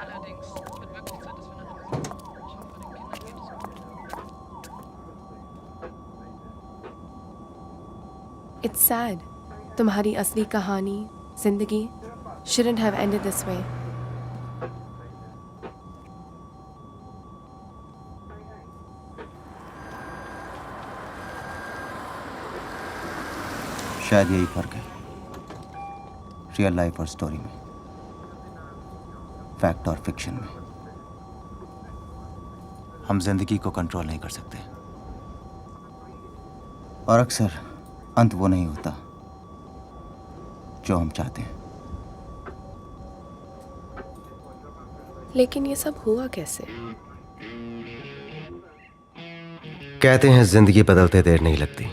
Allerdings wird wirklich Zeit, dass wir nach Hause kommen. Ich hoffe, den Kindern geht es gut. It's sad. तुम्हारी असली कहानी, जिंदगी shouldn't have ended this way. शायद यही फर्क है रियल लाइफ और स्टोरी में, फैक्ट और फिक्शन में। हम जिंदगी को कंट्रोल नहीं कर सकते और अक्सर अंत वो नहीं होता जो हम चाहते हैं। लेकिन ये सब हुआ कैसे? कहते हैं जिंदगी बदलते देर नहीं लगती।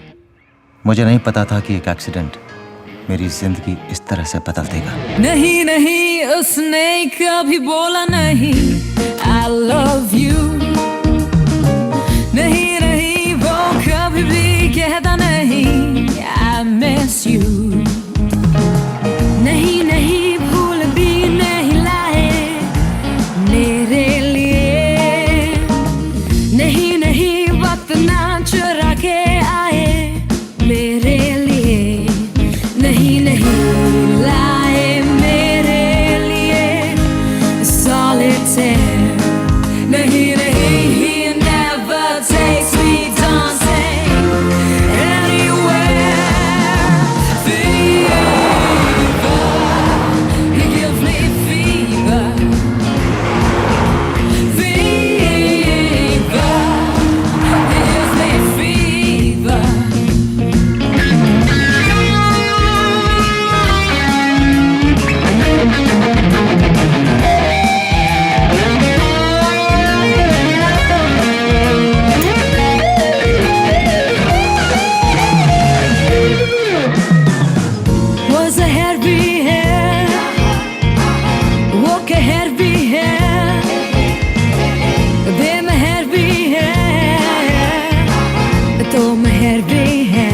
मुझे नहीं पता था कि एक एक्सीडेंट मेरी जिंदगी इस तरह से बदल देगा। नहीं नहीं उसने कभी बोला नहीं I love you। नहीं नहीं वो कभी भी कहता नहीं I miss you। नहीं नहीं भूल भी नहीं लाए मेरे लिए। नहीं नहीं वक्त ना चुरा के आए मेरे लिए। नहीं नहीं लाए मेरे लिए solitaire। नहीं नहीं he never takes me dancing anywhere। Fever, he gives me fever। Fever, he gives me fever। Was a head भी है वो कहर भी है बेमहर भी है तो महर भी है।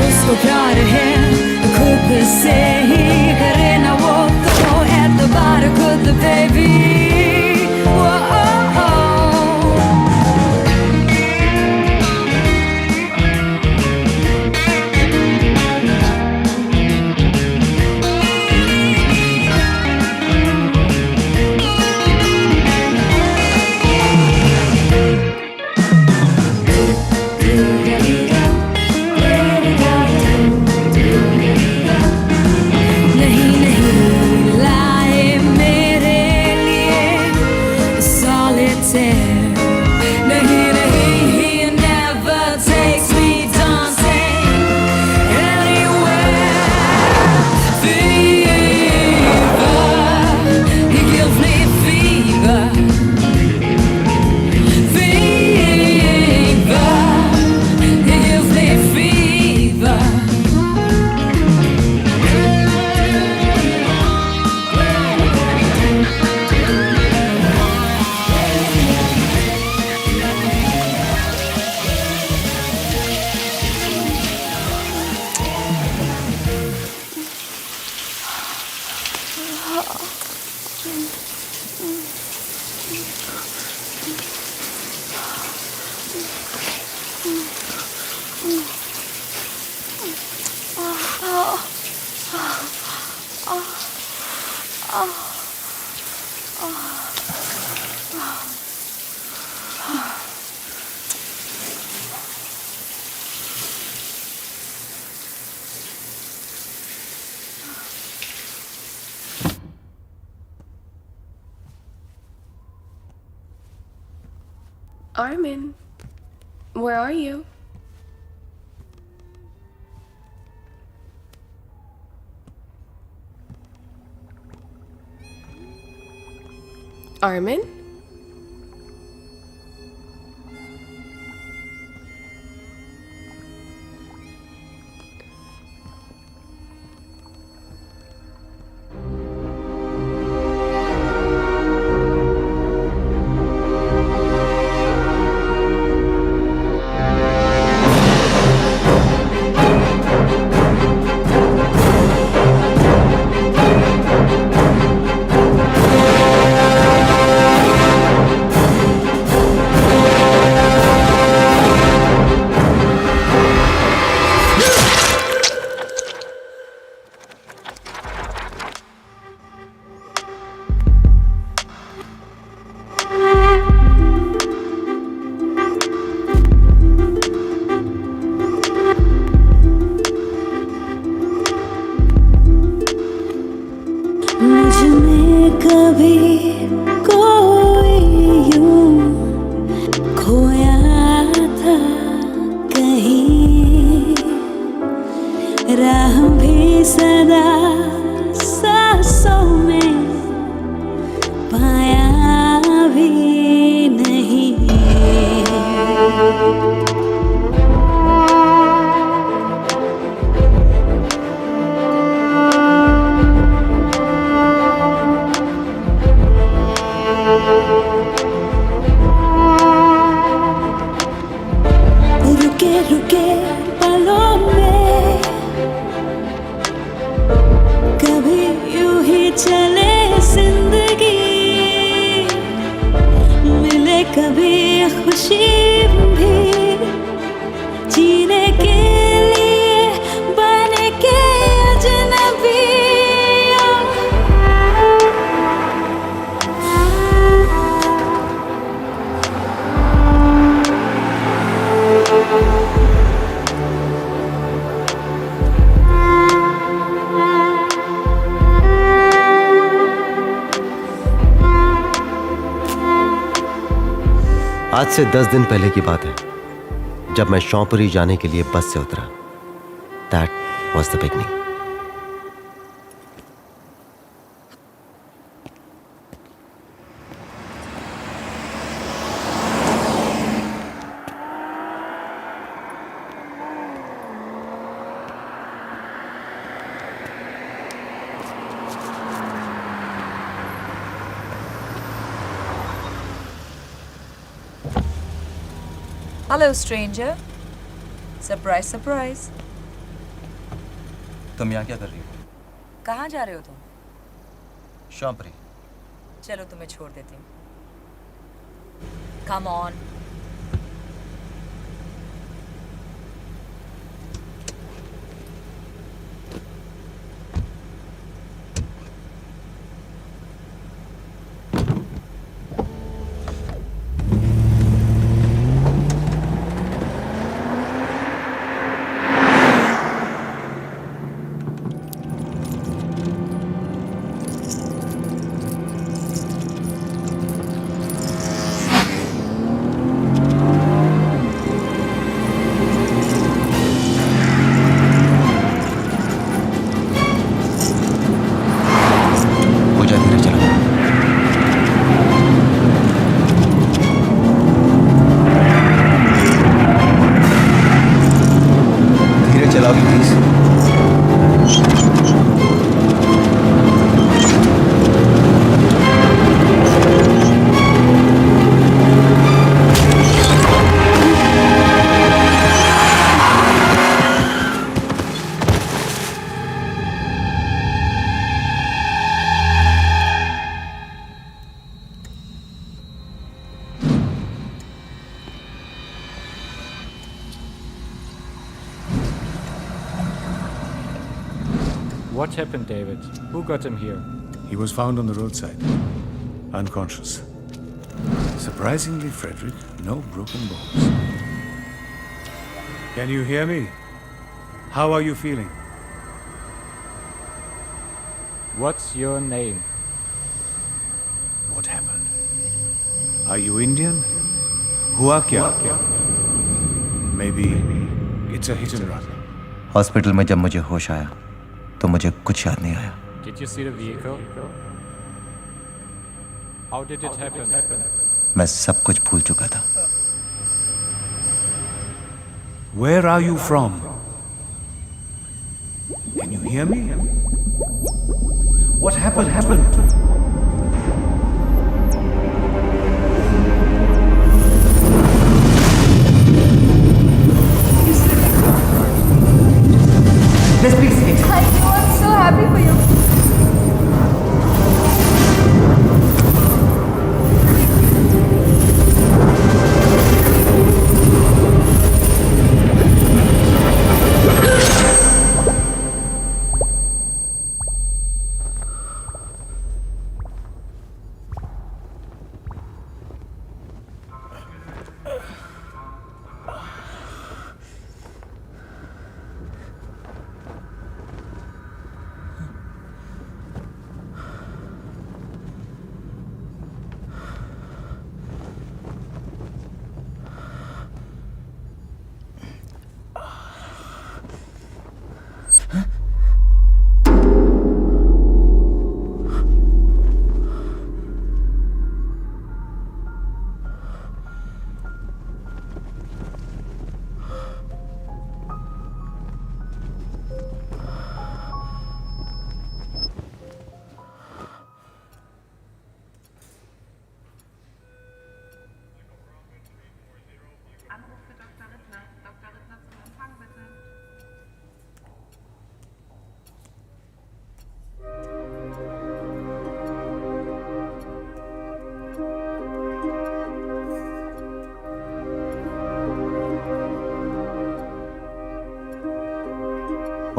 उसको प्यार है खुद से ही करे ना वो तो एतबार खुद पे भी। नहीं नहीं लाए मेरे लिए solitaire। नहीं नहीं he never takes me dancing anywhere। Fever, he gives me fever। Fever, he gives me fever। Armin, where are you? Armin? में कभी कोई यूं खोया था कहीं, राह भी सदा सांसों में पाया भी नहीं। रुके रुके पलों में कभी यूं ही चले जिंदगी, मिले कभी खुशी भी जीने के लिए बन के अजनबी। आज से 10 दिन पहले की बात है, जब मैं शौपुरी जाने के लिए बस से उतरा। That was the beginning. Hello, stranger. Surprise, surprise. तुम यहाँ क्या कर रही हो? कहाँ जा रहे हो तुम? शौपुरी। चलो तुम्हें छोड़ देती हूँ। Come on. What happened, David? Who got him here? He was found on the roadside, unconscious. Surprisingly, Frederick, no broken bones. Can you hear me? How are you feeling? What's your name? What happened? Are you Indian? Hua kya? Maybe it's a hit and run. Hospital में जब मुझे होश आया तो मुझे कुछ याद नहीं आया। Did you see the vehicle? How did it happen? मैं सब कुछ भूल चुका था। Where are you from? Can you hear me? What happened? Yes, please. I know, I'm so happy for you.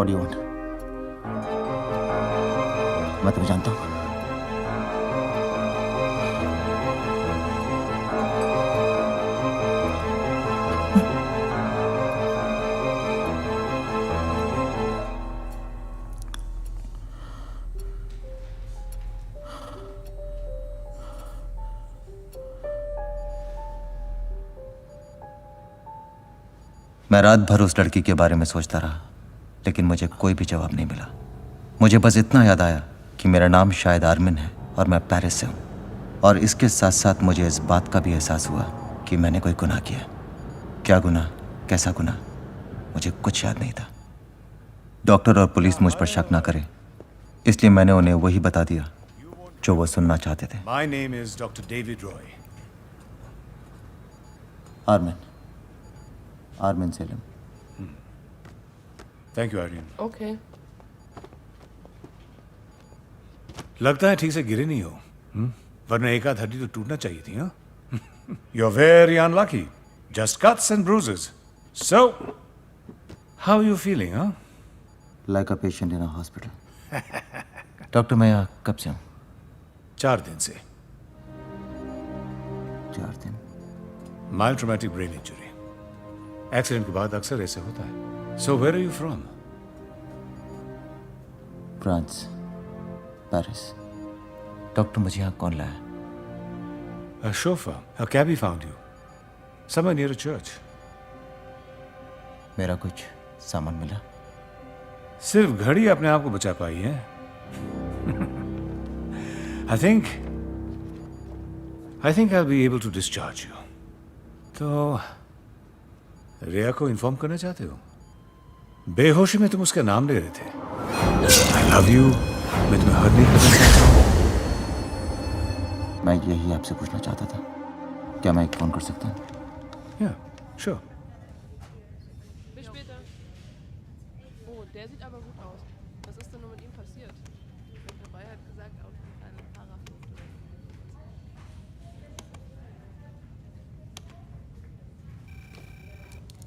What do you want? मैं तुम्हें जानता हूँ। मैं रात भर उस लड़की के बारे में सोचता रहा, लेकिन मुझे कोई भी जवाब नहीं मिला। मुझे बस इतना याद आया कि मेरा नाम शायद आर्मिन है और मैं पेरिस से हूँ। और इसके साथ साथ मुझे इस बात का भी एहसास हुआ कि मैंने कोई गुनाह किया। क्या गुनाह, कैसा गुनाह, मुझे कुछ याद नहीं था। डॉक्टर और पुलिस मुझ पर शक ना करे, इसलिए मैंने उन्हें वही बता दिया जो वो सुनना चाहते थे। My name is Dr. David Roy. Armin Salem. Thank you, Aryan. Okay. लगता है ठीक से गिरे नहीं हो, वरना एक आध हड्डी तो टूटना चाहिए थी, हाँ? You're very unlucky. Just cuts and bruises. So, how are you feeling, huh? Like a patient in a hospital. Doctor, मैं यहाँ कब से हूँ? 4 दिन से। 4 दिन। Mild traumatic brain injury. Accident के बाद अक्सर ऐसे होता है। So where are you from? France, Paris. Doctor, मुझे यहाँ कौन लाया? A chauffeur, a cabbie found you. Somewhere near a church. मेरा कुछ सामान मिला? सिर्फ घड़ी अपने आप को बचा पाई है। I think I'll be able to discharge you. तो रिया को इन्फॉर्म करना चाहते हो? बेहोशी में तुम उसका नाम ले रहे थे। I love you. मैं तुम्हें हर्ट नहीं करना चाहता हूँ। मैं यही आपसे पूछना चाहता था। क्या मैं एक फोन कर सकता हूँ? Yeah, sure. Bis später. Oh, der sieht aber gut aus. Was ist denn nur mit ihm passiert? Der dabei hat gesagt, auf eine Paraflucht.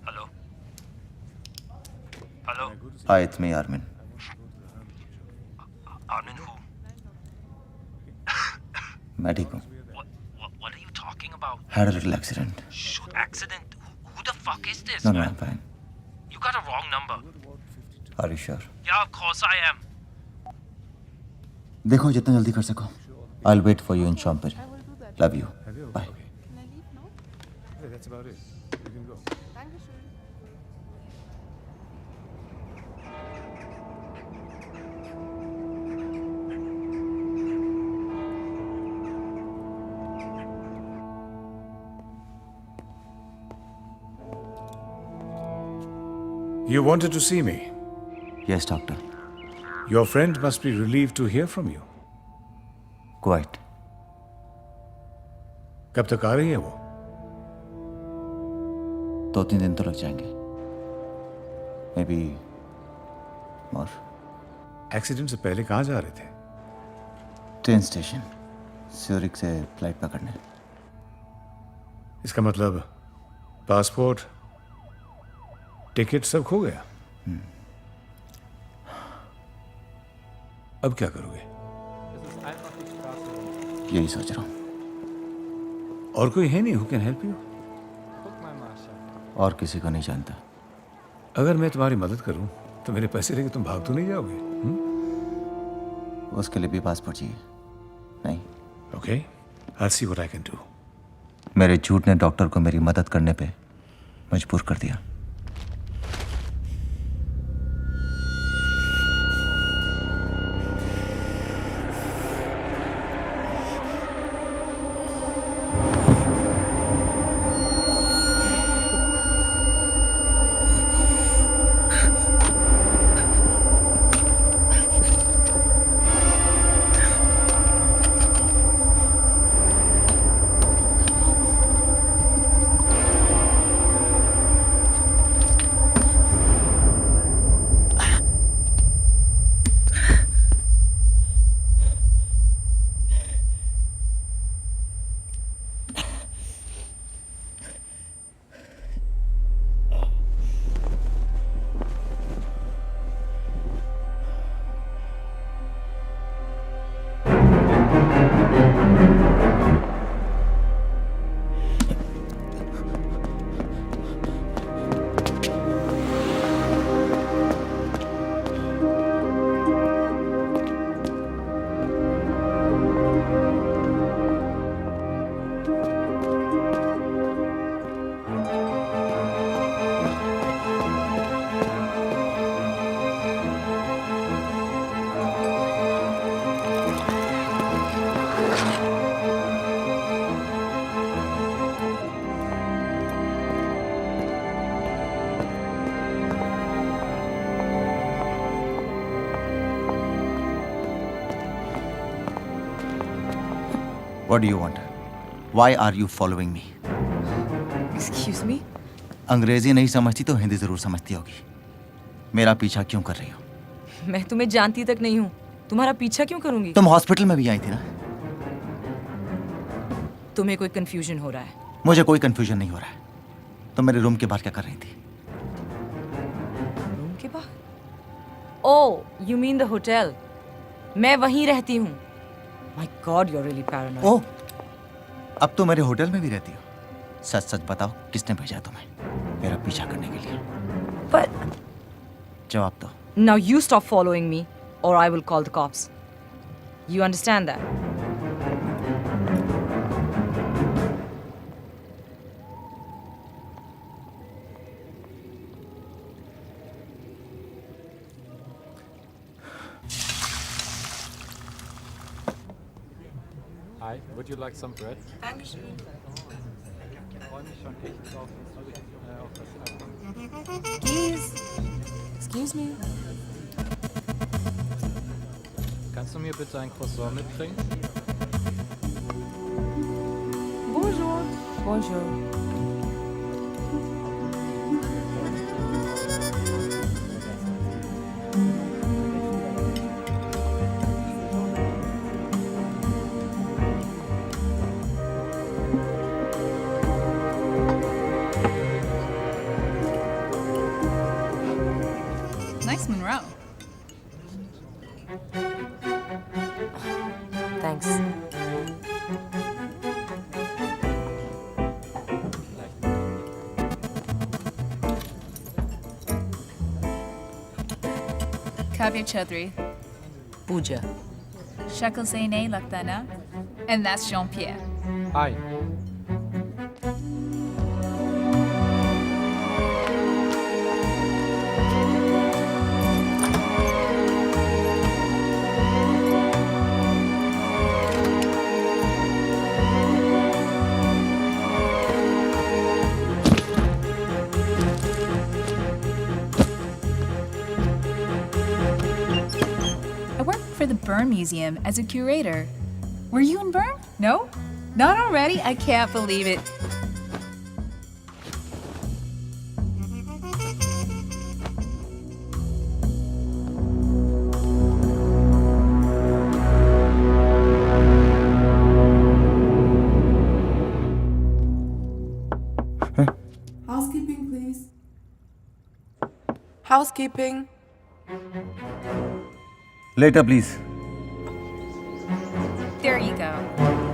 Hello. Hello. Hi, it's me, Armin. Armin who? मैं ठीक हूँ। What are you talking about? Had a little accident. Shoot, accident? Who the fuck is this? No, man? I'm fine. You got a wrong number. Are you sure? Yeah, of course I am. देखो जितना जल्दी कर सको। I'll wait for you in Champeri. Love you. Bye. Yeah, that's about it. You can go. You wanted to see me. Yes, doctor. Your friend must be relieved to hear from you. Quite. कब तक आ रही है वो? 2-3 दिन तो लग जाएंगे। Maybe more. Accident से पहले कहाँ जा रहे थे? ट्रेन स्टेशन, ज्यूरिक से फ्लाइट पकड़ने। इसका मतलब पासपोर्ट, टिकट सब खो गया। अब क्या करोगे? यही सोच रहा हूँ। और कोई है नहीं who can help you? और किसी को नहीं जानता। अगर मैं तुम्हारी मदद करूं तो मेरे पैसे लेके तुम भाग तो नहीं जाओगे? उसके लिए भी पासपोर्ट चाहिए। नहीं। Okay, I'll see what I can do. मेरे झूठ ने डॉक्टर को मेरी मदद करने पे मजबूर कर दिया। What do you want? Why are you following me? Excuse me? अंग्रेजी नहीं समझती तो हिंदी जरूर समझती होगी. मेरा पीछा क्यों कर रही हो? मैं तुम्हें जानती तक नहीं हूँ. तुम्हारा पीछा क्यों करूंगी? तुम हॉस्पिटल में भी आई थी ना? तुम्हें कोई कंफ्यूजन हो रहा है? मुझे कोई कंफ्यूजन नहीं हो रहा है. तुम मेरे रूम के बाहर क्या कर रही थी? रूम के बाहर? ओह, you mean the hotel? मैं वहीं रहती हूँ. My God, you're really paranoid. ओह, अब तो मेरे होटल में भी रहती हो. सच सच बताओ, किसने भेजा तुम्हें मेरा पीछा करने के लिए? But जवाब दो. now you stop following me, or I will call the cops. You understand that? Hi, would you like some bread? Dankeschön. Ich freue mich schon echt auf das Album. Please. Excuse me. Kannst du mir bitte ein Croissant mitbringen? Bonjour. Bonjour. Nice Monroe. Thanks. Kavya Chaudhary. Pooja. Shakal se nahi lagta na? And that's Jean-Pierre. Hi. I work for the Bern Museum as a curator. Were you in Bern? No? Not already? I can't believe it. Housekeeping, please. Housekeeping. Later, please. There you go.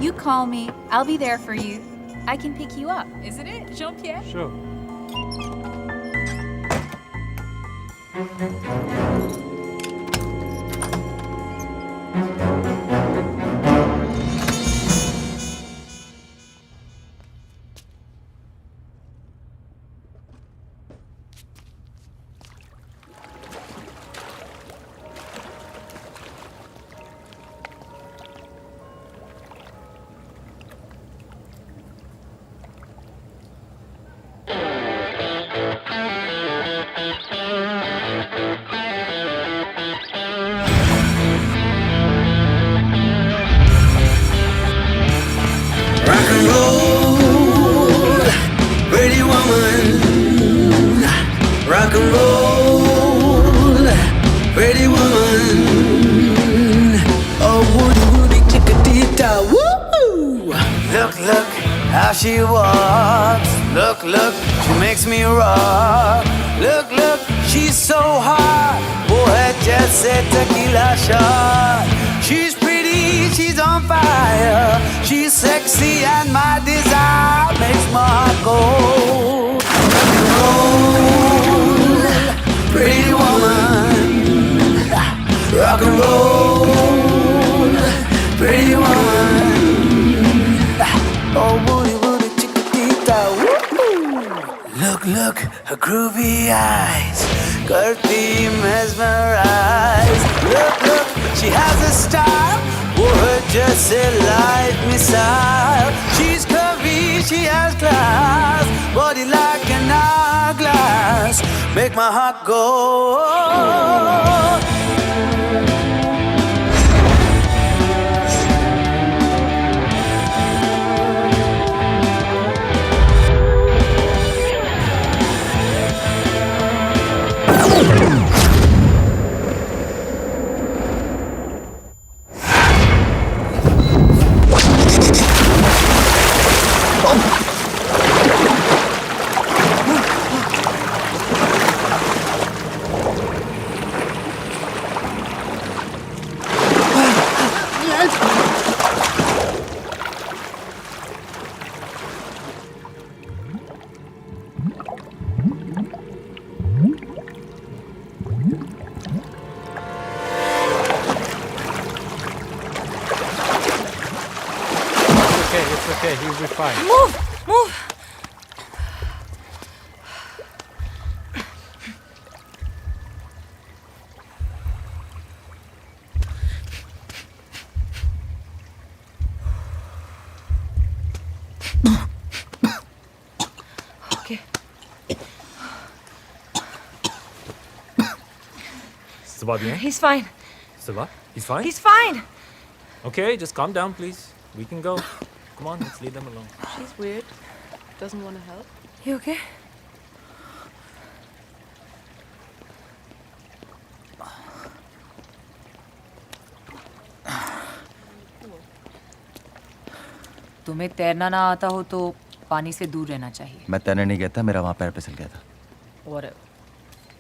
You call me, I'll be there for you. I can pick you up, isn't it, Jean-Pierre? Sure. Rock and roll, pretty woman. Rock and roll, pretty woman. Oh, woody, woody, chickadee-ta, woo! Look, look how she walks. Look, look, she makes me rock. Look, look, she's so hot. Oh, है जैसे tequila shot. She's pretty, she's on fire. She's sexy and my desire makes my heart go. Rock and roll, pretty woman. Rock and roll, pretty woman. Oh, woody, woody, chickadee-ta, woo! Look, look, her groovy eyes, करती mesmerize. Look, look, she has a style, oh, her just a light missile. She's curvy, she has class, body like an hourglass, make my heart go. okay. He'll be fine. Move! Move! Okay. Ça va bien? He's fine. Ça va? He's fine? He's fine. Okay, just calm down, please. We can go. Come on, let's leave them alone. She's weird. Doesn't want to help. You okay? तुम्हें तैरना ना आता हो तो पानी से दूर रहना चाहिए। मैं तैरने नहीं गया था, मेरा वहां पैर फिसल गया था। और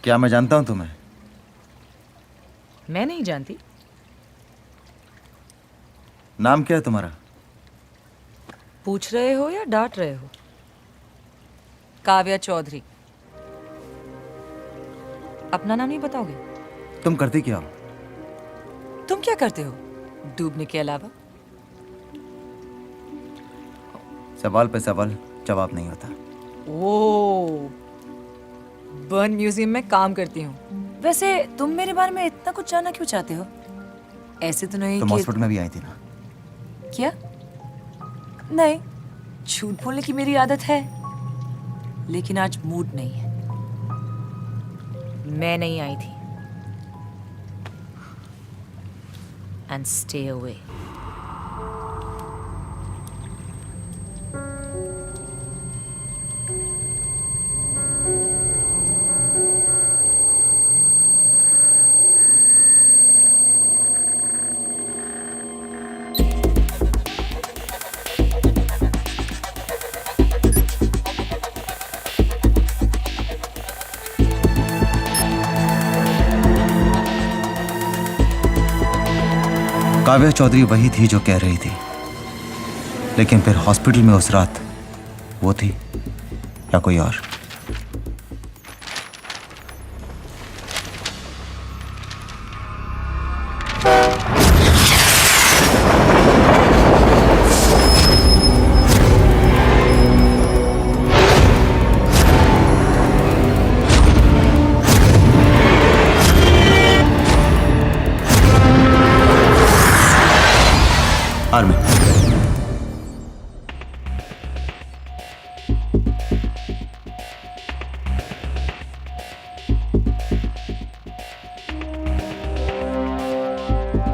क्या मैं जानता हूं तुम्हें? मैं नहीं जानती। नाम क्या है तुम्हारा? पूछ रहे हो या डांट रहे हो? काव्या चौधरी। अपना नाम नहीं बताओगे? तुम करती क्या हो? तुम क्या करते हो डूबने के अलावा? सवाल पे सवाल जवाब नहीं होता। ओ, बर्न म्यूजियम में काम करती हूँ। वैसे तुम मेरे बारे में इतना कुछ जानना क्यों चाहते हो? ऐसे तो नहीं तुम कि... हॉस्पिटल में भी आई थी ना? क्या? नहीं, झूठ बोलने की मेरी आदत है, लेकिन आज मूड नहीं है। मैं नहीं आई थी। And stay away. Kavya Chaudhary वही थी जो कह रही थी, लेकिन फिर हॉस्पिटल में उस रात वो थी या कोई और? आर्मी।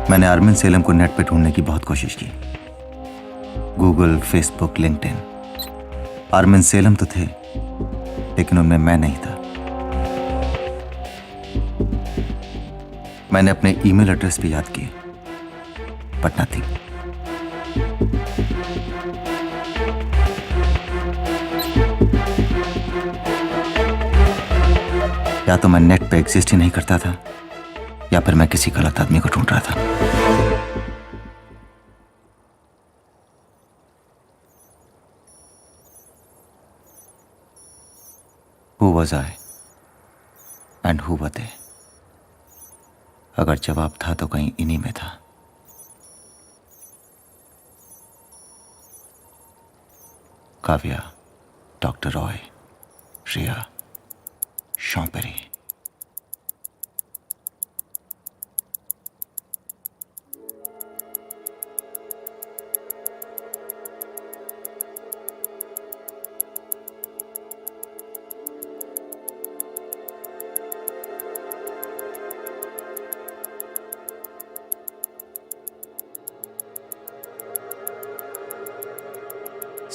मैंने आर्मिन सेलम को नेट पे ढूंढने की बहुत कोशिश की। Google, Facebook, LinkedIn. Armin Salem तो थे, लेकिन उनमें मैं नहीं था। मैंने अपने ईमेल एड्रेस भी याद किए, बट नथिंग। या तो मैं नेट पे एग्जिस्ट ही नहीं करता था, या फिर मैं किसी गलत आदमी को ढूंढ रहा था। Who was I? And who were they? अगर जवाब था तो कहीं इन्हीं में था। काव्या, डॉक्टर रॉय, रिया, शॉम्पेरी।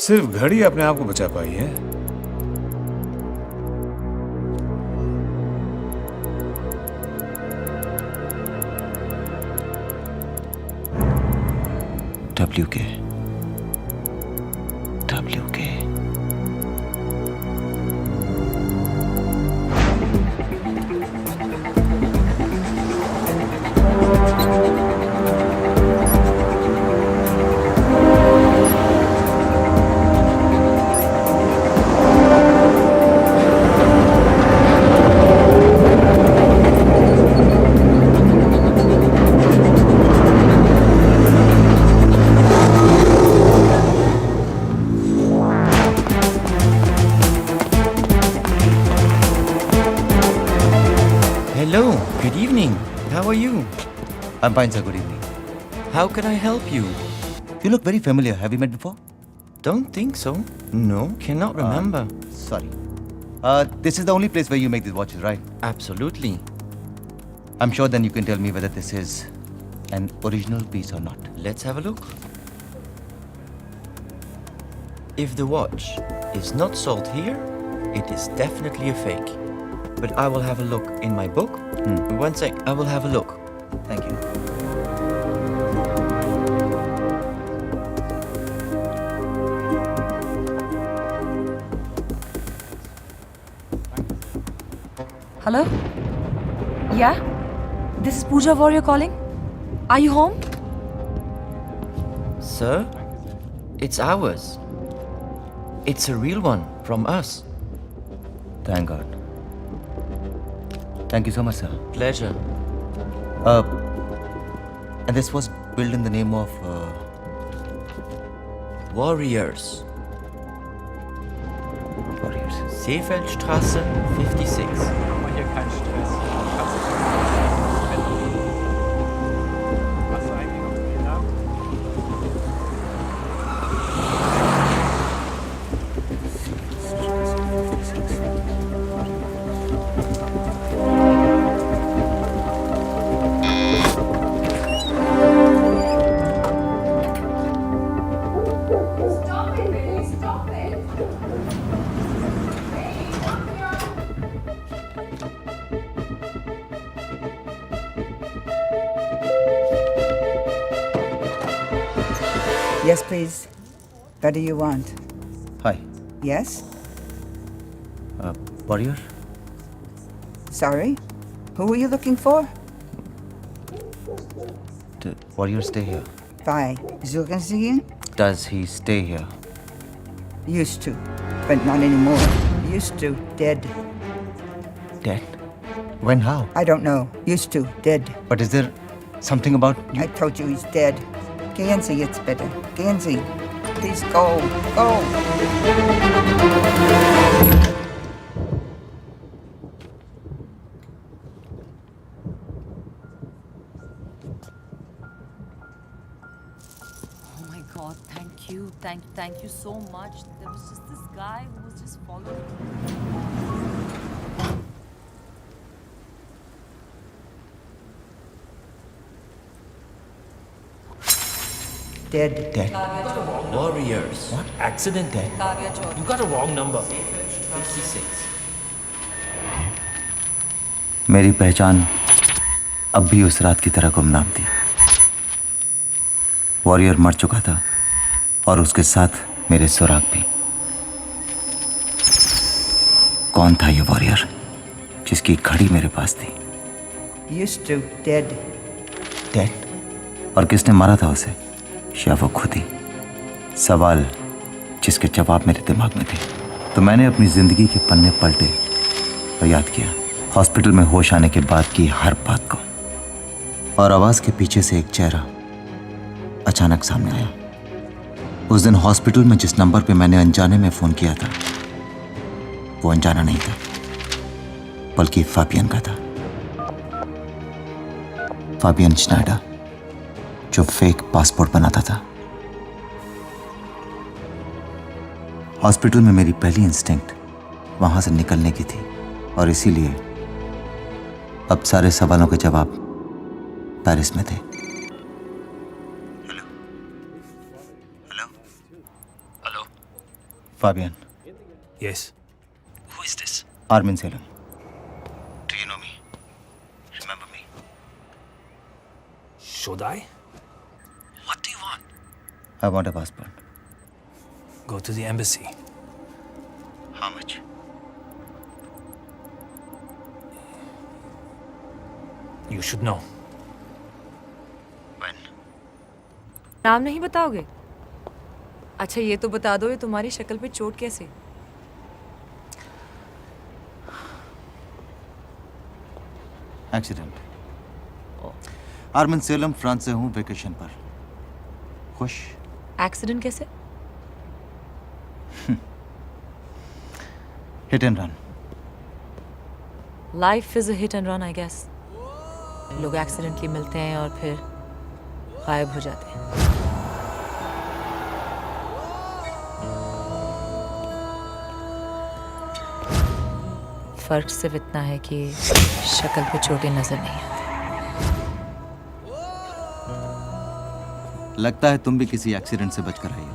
सिर्फ घड़ी अपने आप को बचा पाई है। WK। I'm fine, sir. Good evening. How can I help you? You look very familiar. Have we met before? Don't think so. No, cannot remember. Sorry. This is the only place where you make these watches, right? Absolutely. I'm sure then you can tell me whether this is an original piece or not. Let's have a look. If the watch is not sold here, it is definitely a fake. But I will have a look in my book. One sec, I will have a look. Thank you. Hello? Yeah? This is Pooja Warrior calling. Are you home? Sir, it's ours. It's a real one from us. Thank God. Thank you so much, sir. Pleasure. And this was built in the name of Warriors. Warriors. Seefeldstraße 56. Mach mal hier keinen Stress. Kannst du Hast du eigentlich noch den Namen? Yes, please. What do you want? Hi. Yes? Warrior? Sorry? Who are you looking for? Do Warrior stay here? Why? Suchen Sie ihn? Does he stay here? Used to, but not anymore. Used to, dead. Dead? When? How? I don't know. Used to, dead. But is there something about you? I told you he's dead. Gehen Sie, it's better. Gehen Sie. Please go. Go. Oh my God, thank you. Thank you so much. There was just this guy who was just following me. Dead. Dead. Warriors. What? Accident dead? You got a wrong number. 56. मेरी पहचान अब भी उस रात की तरह गुमनाम थी। वॉरियर मर चुका था और उसके साथ मेरे सुराग भी। कौन था ये वॉरियर जिसकी घड़ी मेरे पास थी? Used to, dead. डेड? और किसने मारा था उसे? या वो खुद ही? सवाल जिसके जवाब मेरे दिमाग में थे। तो मैंने अपनी जिंदगी के पन्ने पलटे और याद किया हॉस्पिटल में होश आने के बाद की हर बात को। और आवाज के पीछे से एक चेहरा अचानक सामने आया। उस दिन हॉस्पिटल में जिस नंबर पे मैंने अनजाने में फोन किया था वो अनजाना नहीं था, बल्कि फाबियन का था। फाबियन श्नाइडर, जो फेक पासपोर्ट बनाता था। हॉस्पिटल में मेरी पहली इंस्टिंक्ट वहां से निकलने की थी और इसीलिए अब सारे सवालों के जवाब पेरिस में थे। Hello hello Hello? Fabian. Yes. Who is this? Armin Salem. Do you know me? Remember me? Should I? What do you want? I want a passport. Go to the embassy. How much? You should know. When? नाम नहीं बताओगे? अच्छा ये तो बता दो, ये तुम्हारी शक्ल पे चोट कैसे? एक्सीडेंट। आर्मिन सेलम, फ्रांस से हूँ वेकेशन पर। खुश? एक्सीडेंट कैसे? Hit and run. Life is a hit and run, I guess. लोग एक्सीडेंटली मिलते हैं और फिर गायब हो जाते हैं। फर्क सिर्फ इतना है कि शक्ल पे चोटें नजर नहीं आती। लगता है तुम भी किसी एक्सीडेंट से बचकर आई हो।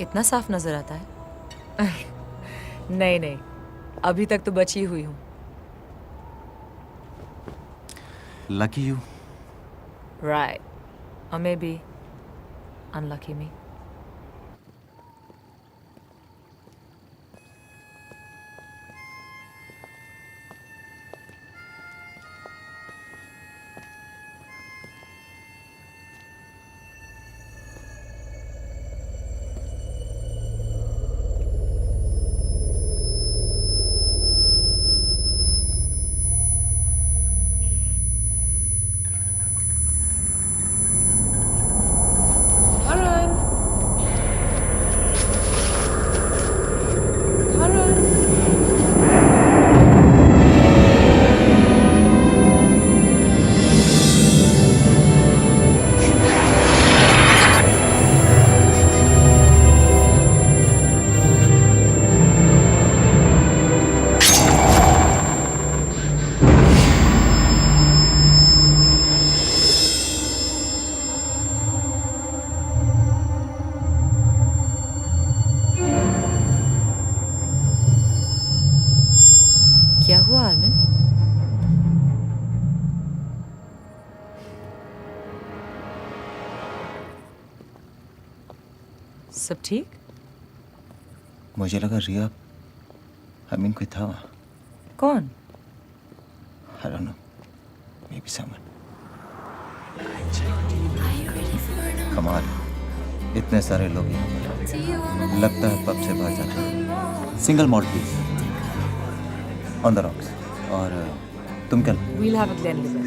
इतना साफ नजर आता है? नहीं नहीं, अभी तक तो बची हुई हूँ। Lucky you. राइट, और मे बी अनलकी मी। क्या हुआ आर्मिन? सब ठीक? मुझे लगा रिया, अमीन कोई था वहाँ। कौन? I don't know. Maybe someone. कमाल, इतने सारे लोग यहाँ पर। लगता है पब से बाहर जाते हैं। Single malt please. On the rocks. और तुम क्या? We'll have a Glenlivet.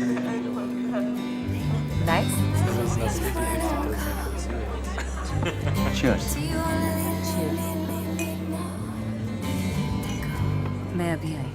Nice. Cheers. Cheers. मैं अभी आई।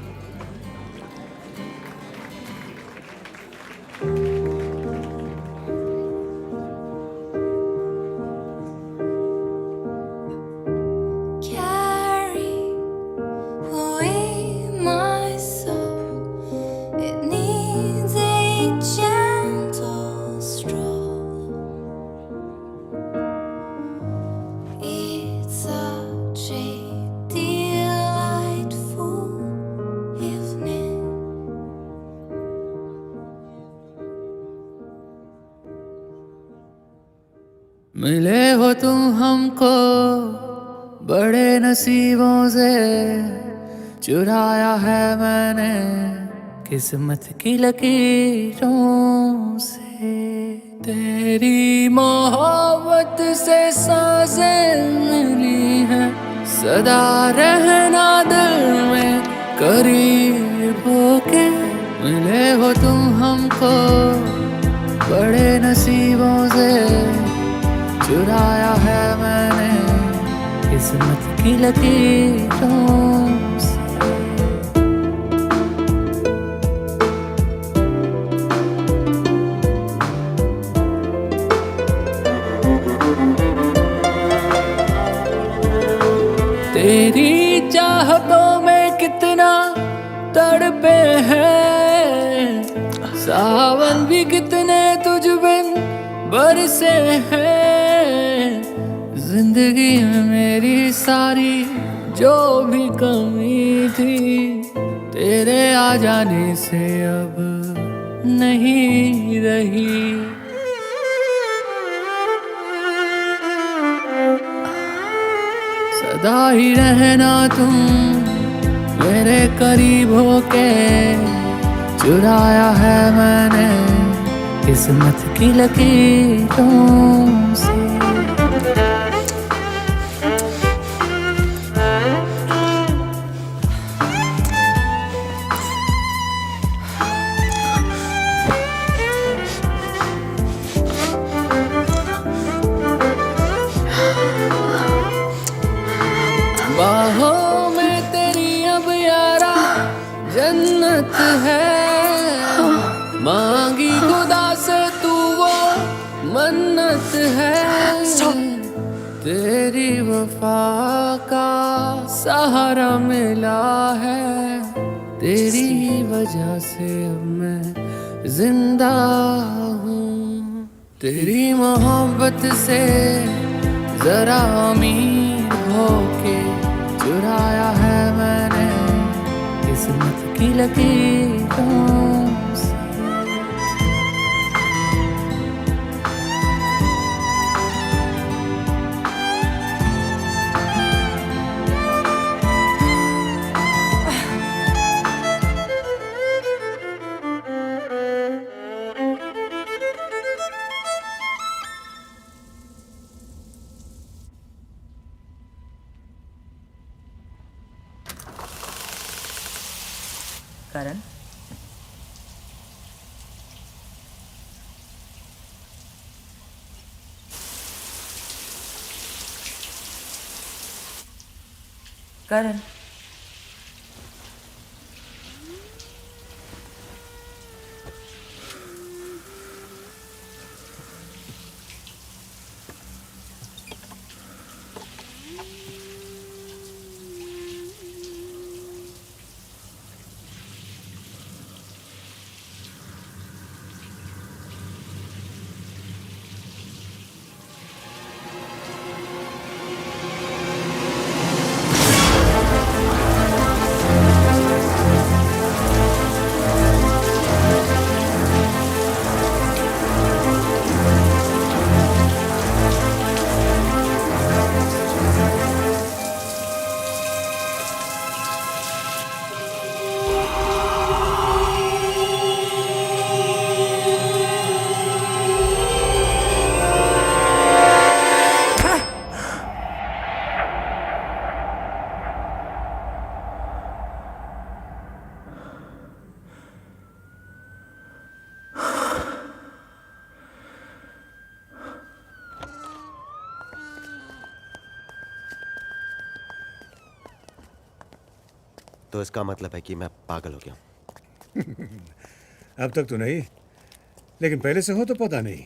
मिले हो तुम हमको बड़े नसीबों से, चुराया है मैंने किस्मत की लकीरों से। तेरी मोहब्बत से सांसें मिली हैं, सदा रहना दिल में करीब होके। मिले हो तुम हमको बड़े नसीबों से, चुराया है मैंने किस्मत की लकीरों से। तेरी चाहतों में कितना तड़पे हैं, सावन भी कितने तुझ बिन बरसे हैं। जिंदगी में मेरी सारी जो भी कमी थी, तेरे आ जाने से अब नहीं रही। सदा ही रहना तुम मेरे करीब होके, चुराया है मैंने किस्मत की लकीरों से। बाहों में तेरी अब यारा जन्नत है, मांगी खुदा से तू वो मन्नत है, तेरी वफा का सहारा मिला है, तेरी ही वजह से अब मैं जिंदा हूँ। तेरी मोहब्बत से जरा अमीर होके चुराया है मैंने किस्मत की लकीरों से। करण, करण, तो इसका मतलब है कि मैं पागल हो गया हूं। अब तक तो नहीं, लेकिन पहले से हो तो पता नहीं।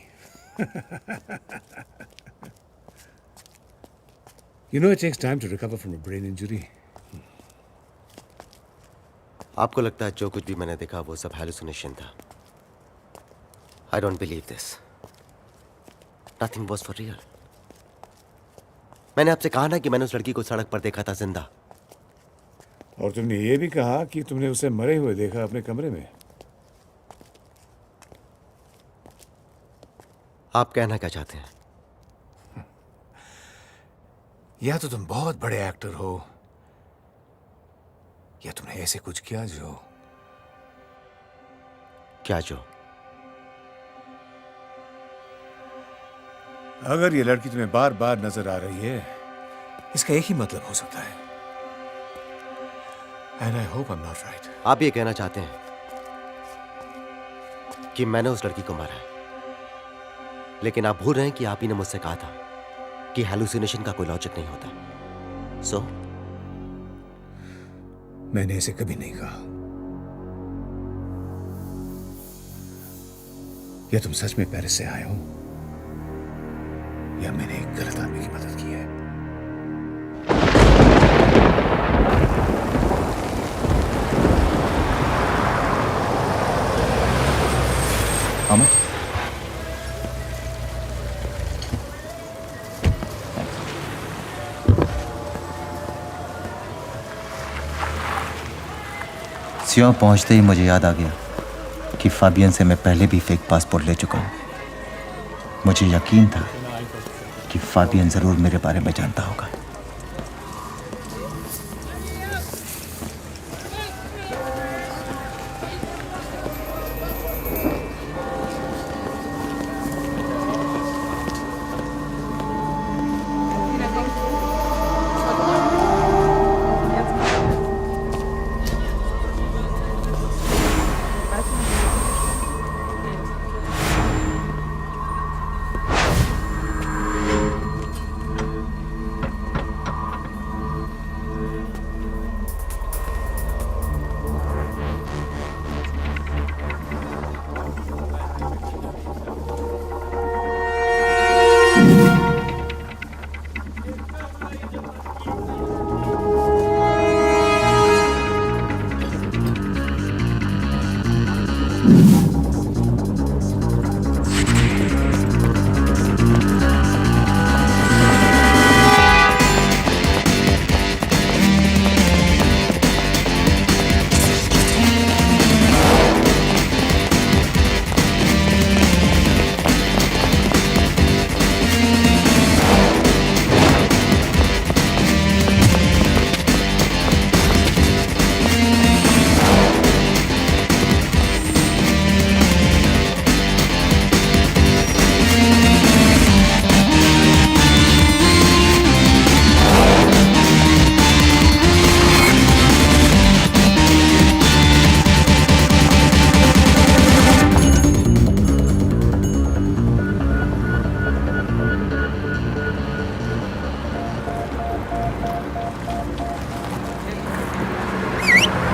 You know it takes time to recover from a brain injury. आपको लगता है जो कुछ भी मैंने देखा वो सब हैलुसिनेशन था। I don't believe this. Nothing was for real. मैंने आपसे कहा ना कि मैंने उस लड़की को सड़क पर देखा था जिंदा। और तुमने ये भी कहा कि तुमने उसे मरे हुए देखा अपने कमरे में। आप कहना क्या चाहते हैं? या तो तुम बहुत बड़े एक्टर हो, या तुमने ऐसे कुछ किया जो क्या जो? अगर ये लड़की तुम्हें बार बार नजर आ रही है, इसका एक ही मतलब हो सकता है। And I hope I'm not right. आप ये कहना चाहते हैं कि मैंने उस लड़की को मारा है, लेकिन आप भूल रहे हैं कि आप ही ने मुझसे कहा था कि हैलुसिनेशन का कोई लॉजिक नहीं होता। सो मैंने इसे कभी नहीं कहा। या तुम सच में पेरिस से आए हो, या मैंने एक गलत आदमी की मदद की है। अमर, सियों पहुंचते ही मुझे याद आ गया कि फाबियन से मैं पहले भी फेक पासपोर्ट ले चुका हूं। मुझे यकीन था कि फाबियन जरूर मेरे बारे में जानता होगा।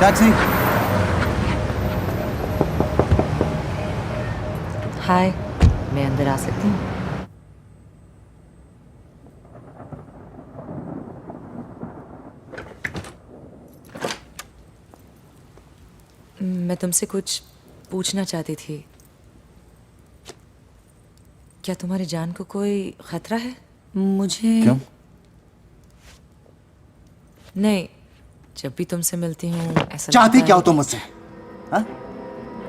टैक्सी। हाय, मैं अंदर आ सकती हूँ? मैं तुमसे कुछ पूछना चाहती थी। क्या तुम्हारी जान को कोई खतरा है? मुझे क्यों? नहीं, जब भी तुमसे मिलती हूँ ऐसा चाहती लगता क्या हो है तुम मुझसे? हाँ?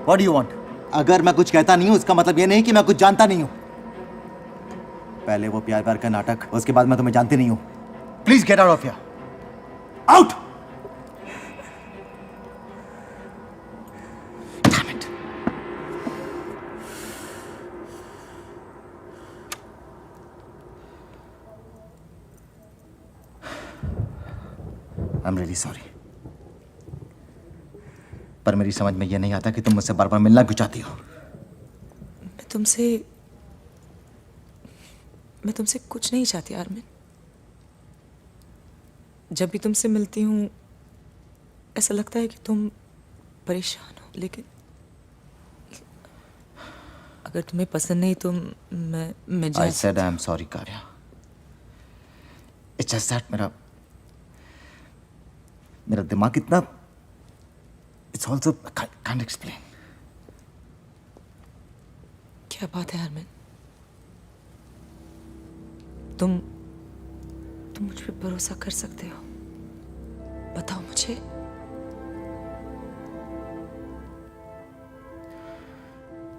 What do you want? अगर मैं कुछ कहता नहीं हूँ इसका मतलब ये नहीं कि मैं कुछ जानता नहीं हूँ। पहले वो प्यार प्यार का नाटक, उसके बाद मैं तुम्हें जानती नहीं हूँ। Please get out of here. Out! I'm really sorry. पर मेरी समझ में यह नहीं आता कि तुम मुझसे बार बार मिलना क्यों चाहती हो। मैं तुमसे कुछ नहीं चाहती आर्मिन। जब भी तुमसे मिलती हूँ ऐसा लगता है कि तुम परेशान हो, लेकिन अगर तुम्हें पसंद नहीं तो मैं I said I am sorry, Kavya. It's just that मेरा दिमाग इतना It's also I can't explain. क्या बात है आर्मिन? तुम मुझ पे भरोसा कर सकते हो। बताओ मुझे।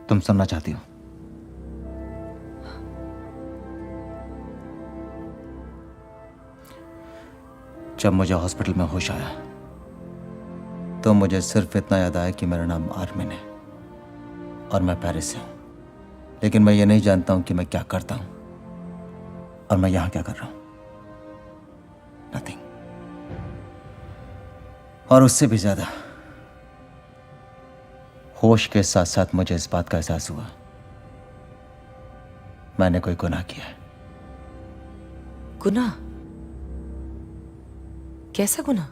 तुम सुनना चाहती हो? जब मुझे हॉस्पिटल में होश आया तो मुझे सिर्फ इतना याद आया कि मेरा नाम आर्मिन है और मैं पेरिस से हूं। लेकिन मैं ये नहीं जानता हूं कि मैं क्या करता हूं और मैं यहां क्या कर रहा हूं। नथिंग। और उससे भी ज्यादा होश के साथ साथ मुझे इस बात का एहसास हुआ मैंने कोई गुनाह किया है। गुनाह? कैसा गुनाह?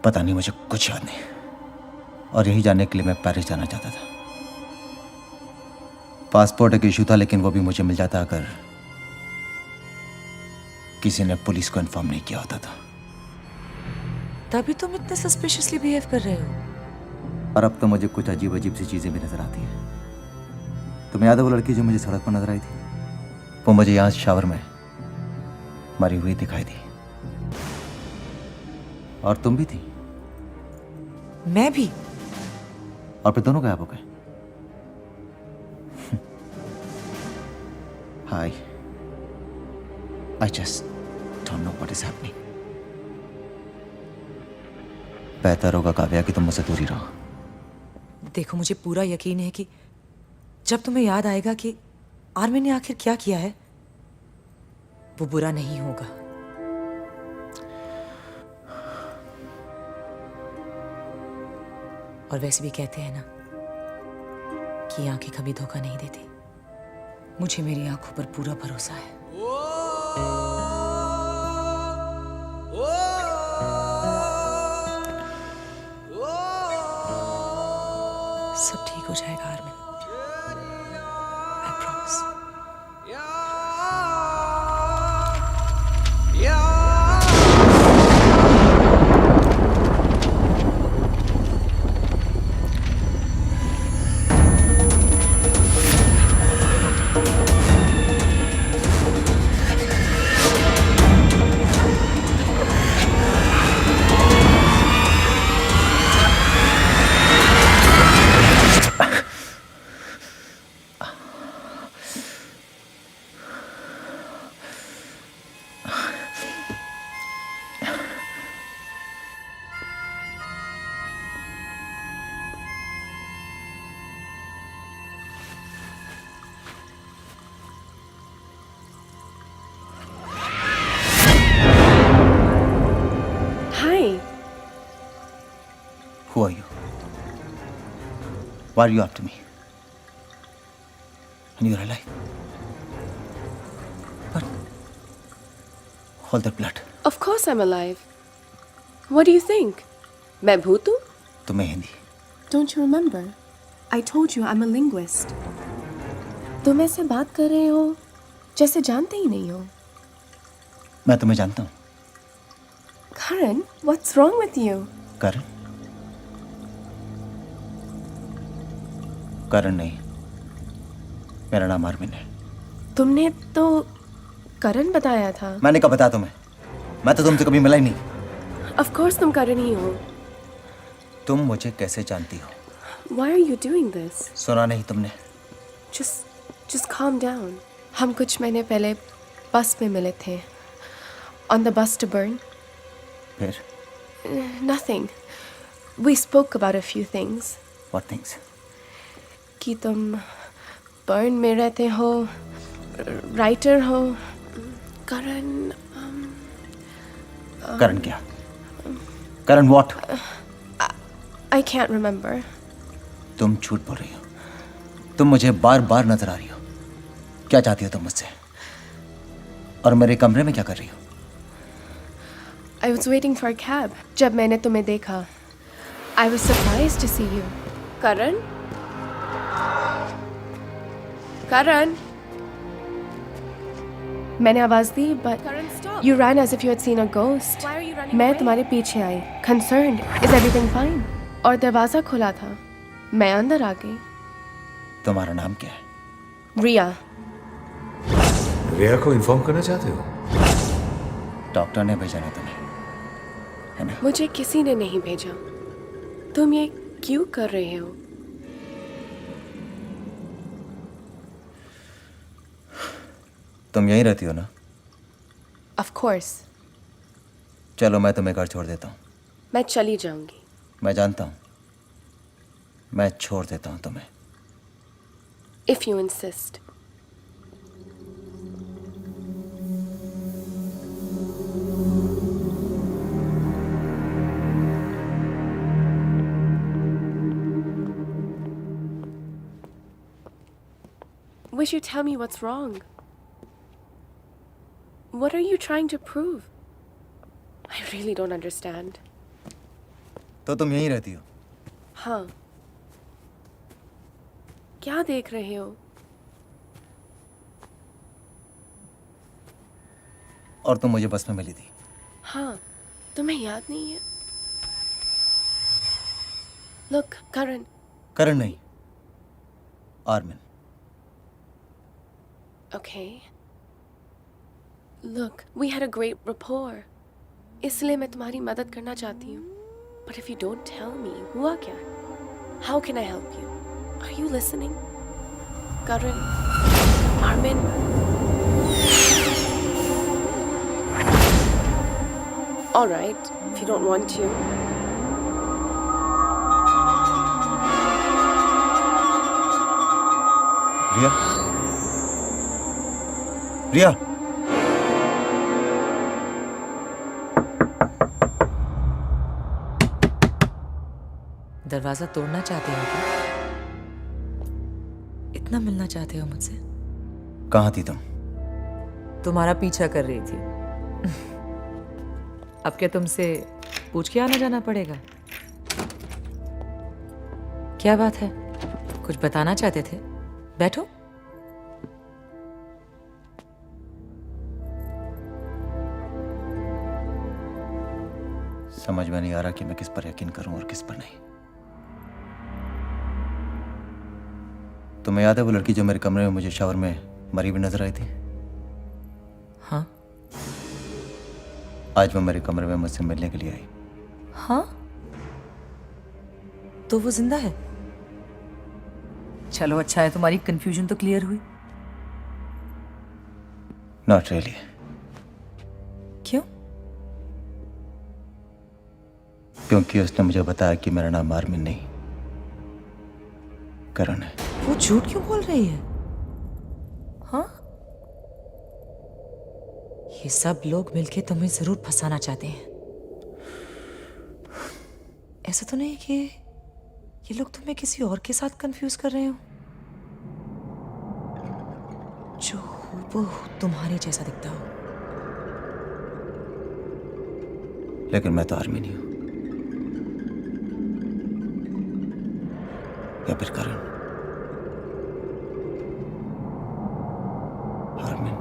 पता नहीं, मुझे कुछ याद नहीं। और यही जानने के लिए मैं पेरिस जाना चाहता था। पासपोर्ट एक इशू था, लेकिन वो भी मुझे मिल जाता अगर किसी ने पुलिस को इन्फॉर्म नहीं किया होता था। तभी तुम इतने सस्पिशियसली बिहेव कर रहे हो। और अब तो मुझे कुछ अजीब अजीब सी चीजें भी नजर आती हैं। तुम्हें याद है वो लड़की जो मुझे सड़क पर नजर आई थी? वो मुझे यहां शावर में मरी हुई दिखाई दी। और तुम भी थी। मैं भी। और फिर दोनों गायब हो गए। Hi, I just don't know what is happening. बेहतर होगा काव्या कि तुम मुझसे दूरी रहो। देखो, मुझे पूरा यकीन है कि जब तुम्हें याद आएगा कि आर्मी ने आखिर क्या किया है, वो बुरा नहीं होगा। और वैसे भी कहते हैं ना कि आंखें कभी धोखा नहीं देती। मुझे मेरी आंखों पर पूरा भरोसा है। सब ठीक हो जाएगा Armin. I promise. Who are you? Why are you after me? And you're alive. But all that blood. Of course I'm alive. What do you think? मैं भूत हूँ? तुम्हें Hindi Don't you remember? I told you I'm a linguist. तुम ऐसे बात कर रहे हो जैसे जानते ही नहीं हो. मैं तुम्हें जानता हूँ. Karan, what's wrong with you? करण? करण नहीं, मेरा नाम आर्मिन है. तुमने तो करण बताया था. मैंने कब बताया तुम्हें? मैं तो तुमसे कभी मिला ही नहीं. Of course तुम करण ही हो. तुम मुझे कैसे जानती हो? Why are you doing this? सुना नहीं तुमने? Just calm down. हम कुछ महीने पहले बस में मिले थे. On the bus to Bern. फिर? Nothing. We spoke about a few things. What things? कि तुम बर्न में रहते हो, राइटर हो. करण करण क्या? करण what? I can't remember. तुम झूठ बोल रही हो. तुम मुझे बार बार नजर आ रही हो. क्या चाहती हो तुम मुझसे? और मेरे कमरे में क्या कर रही हो? I was waiting for a cab. जब मैंने तुम्हें देखा, I was surprised to see you. करण? करण? मैंने आवाज दी, but you ran as if you had seen a ghost. मैं तुम्हारे पीछे आई, concerned. Is everything fine? और दरवाजा खुला था. मैं अंदर आ गई. तुम्हारा नाम क्या है? रिया. रिया को इन्फॉर्म करना चाहते हो? डॉक्टर ने भेजा ना तुम्हें, है ना? मुझे किसी ने नहीं भेजा. तुम ये क्यों कर रहे हो? तुम यहीं रहती हो ना? Of course. चलो मैं तुम्हें घर छोड़ देता हूँ. मैं चली जाऊंगी. मैं जानता हूँ. मैं छोड़ देता हूँ तुम्हें. If you insist. Wish you tell me what's wrong. What are you trying to prove? I really don't understand. तो तुम यहीं रहती हो? हाँ. क्या देख रहे हो? और तुम मुझे बस में मिली थी? हाँ. तुम्हें याद नहीं है? Look, Karan. करण नहीं, Armin. Okay. Look, we had a great rapport. इसलिए मैं तुम्हारी मदद करना चाहती हूँ. But if you don't tell me, हुआ क्या? How can I help you? Are you listening? Karan, Armin. All right, if you don't want to. रिया? रिया? दरवाजा तोड़ना चाहते हो क्या? इतना मिलना चाहते हो मुझसे? कहाँ थी तुम? तुम्हारा पीछा कर रही थी. अब क्या तुमसे पूछ के आना जाना पड़ेगा? क्या बात है? कुछ बताना चाहते थे? बैठो. समझ में नहीं आ रहा कि मैं किस पर यकीन करूं और किस पर नहीं. तुम्हें याद है वो लड़की जो मेरे कमरे में मुझे शावर में मरी हुई नजर आई थी? हाँ. आज वो मेरे कमरे में मुझसे मिलने के लिए आई. हाँ? तो वो जिंदा है? चलो अच्छा है, तुम्हारी कंफ्यूजन तो क्लियर हुई. Not really. क्यों? क्योंकि उसने मुझे बताया कि मेरा नाम आर्मिन नहीं, करण है. वो झूठ क्यों बोल रही है? हाँ? ये सब लोग मिलके तुम्हें जरूर फंसाना चाहते हैं. ऐसा तो नहीं कि ये लोग तुम्हें किसी और के साथ कंफ्यूज कर रहे हो जो हूबहू तुम्हारे जैसा दिखता हो. लेकिन मैं तो आर्मी हूं, या फिर करण। आर्मिन।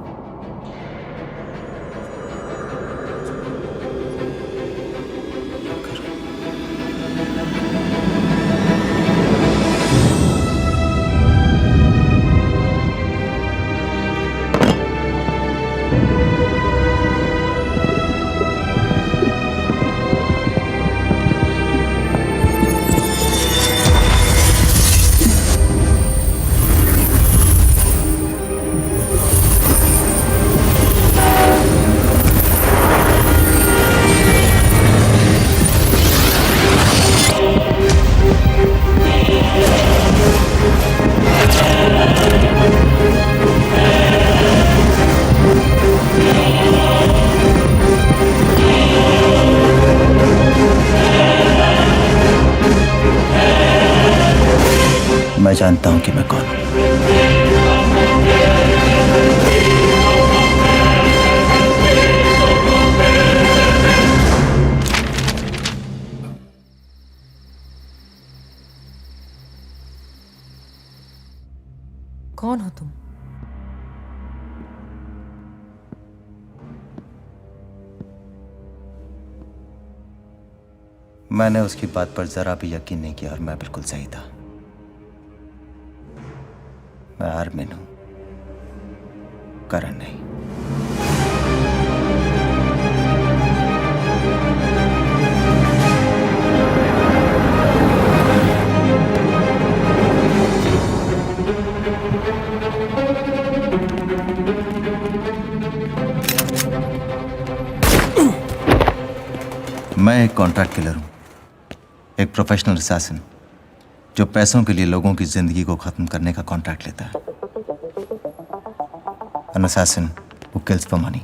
मैं जानता हूं कि मैं कौन हूं। कौन हो तुम? मैंने उसकी बात पर जरा भी यकीन नहीं किया और मैं बिल्कुल सही था। मैं आर्मिन हूं, करण नहीं। मैं एक कॉन्ट्रैक्ट किलर हूं, एक प्रोफेशनल असैसिन जो पैसों के लिए लोगों की जिंदगी को खत्म करने का कॉन्ट्रैक्ट लेता है। An assassin who kills for money.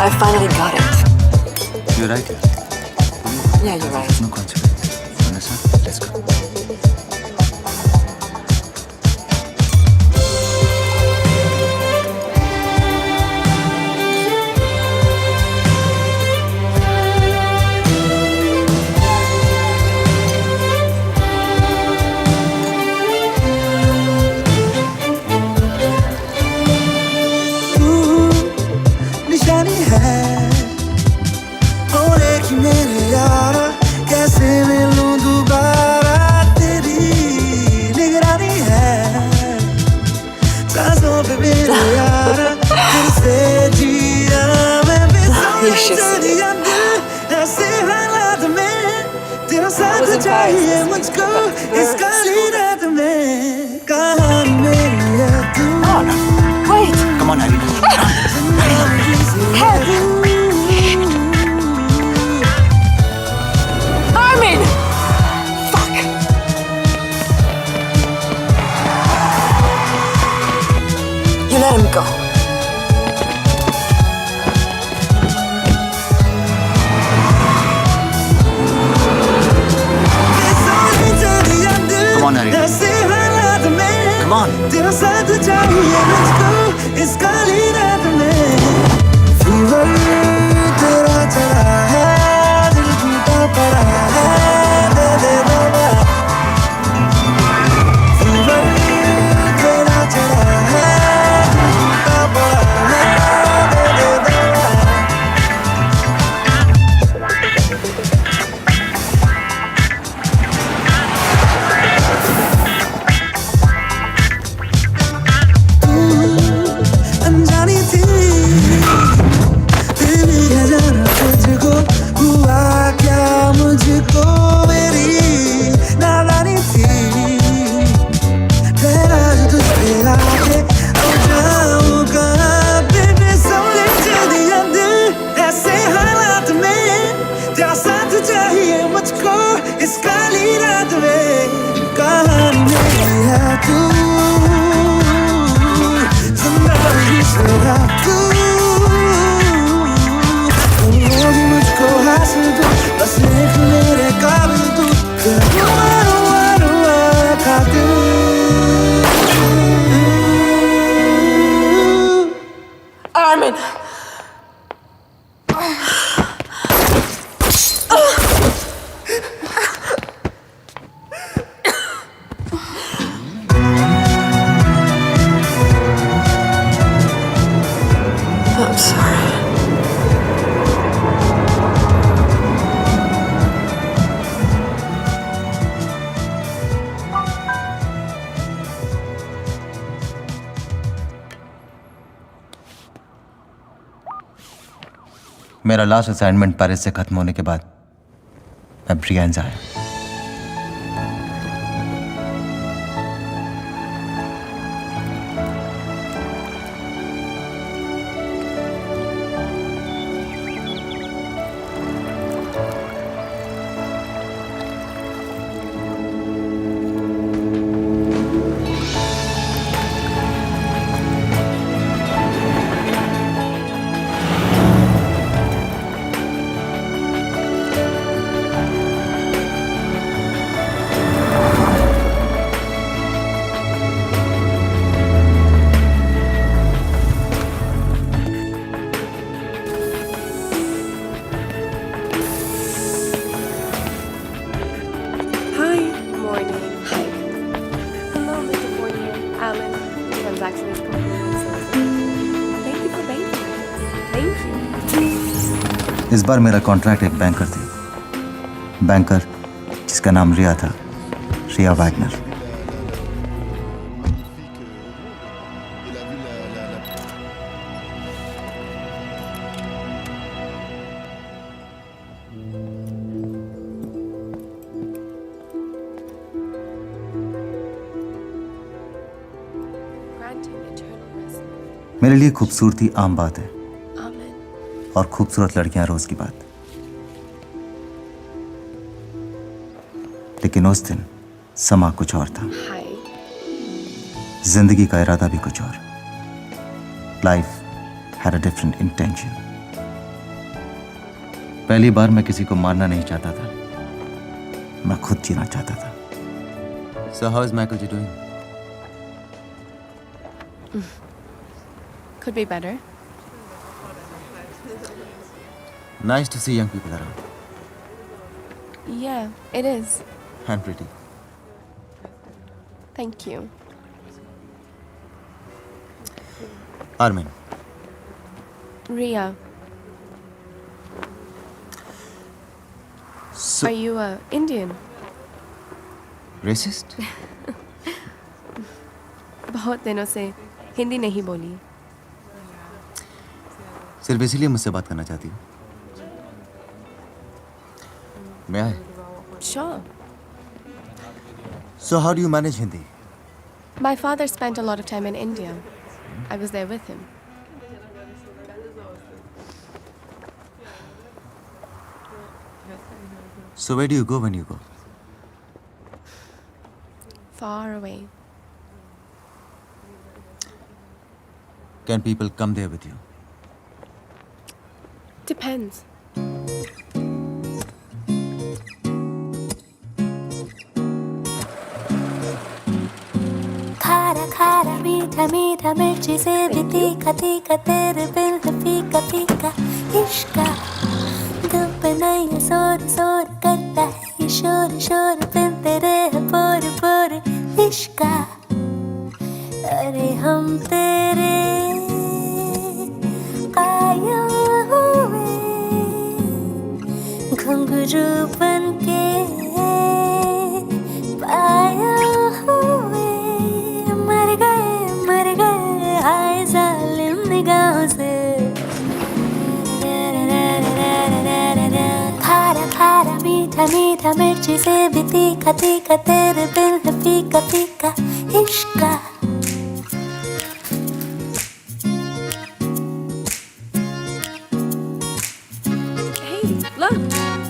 I finally got it. You're right. Yeah, you're right. No consequence. Understand? Let's go. Come on, Harry. Armin! Fuck! You let him go. Come on, Harry. Come on. तू जिंदा भी तेरा तू लोग मुझको हासिल तू बस देख मेरे काबिल तू Armin! I'm sorry. मेरा लास्ट असाइनमेंट पेरिस से खत्म होने के बाद मैं ब्रिगेंज आया। इस बार मेरा कॉन्ट्रैक्ट एक बैंकर थी, बैंकर जिसका नाम रिया था, रिया वैगनर। मेरे लिए खूबसूरती आम बात है और खूबसूरत लड़कियां रोज की बात। लेकिन उस दिन समा कुछ और था, जिंदगी का इरादा भी कुछ और। Life had a different intention. पहली बार मैं किसी को मारना नहीं चाहता था, मैं खुद जीना चाहता था। So how is Michael G doing? Could be better. Nice to see young people around. Yeah, it is. And pretty. Thank you. Armin. Ria. So, are you Indian? Racist? बहुत दिनों से हिंदी नहीं बोली। सिर्फ इसीलिए मुझसे बात करना चाहती हूँ? May I? Sure. So how do you manage Hindi? My father spent a lot of time in India. I was there with him. So where do you go when you go? Far away. Can people come there with you? Depends. खारा खारा मीठा मीठा मिर्ची से भी तीखा तीखा तेरे बिन फीका फीका इश्का दिल पे नया शोर शोर करता है ये शोर शोर बिन तेरे है बोर बोर इश्का। अरे हम तेरे कायल हुए घुंघरू बन के पायल हुए मर गए हाय जालिम निगाहों से। खारा खारा मीठा मीठा मिर्ची से भी तीखा तीखा तेरे बिन है फीका फीका इश्का।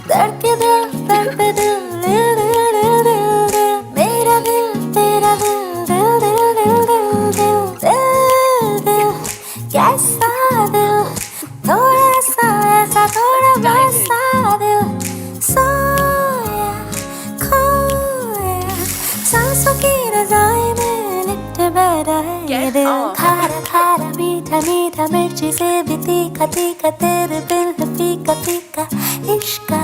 धड़के दिल पे दिल मेरा दिल तेरा दिल दिल ये दिल खारा खारा मीठा मीठा मिर्ची से भी तीखा तीखा तेरे बिन है फीका फीका इश्क का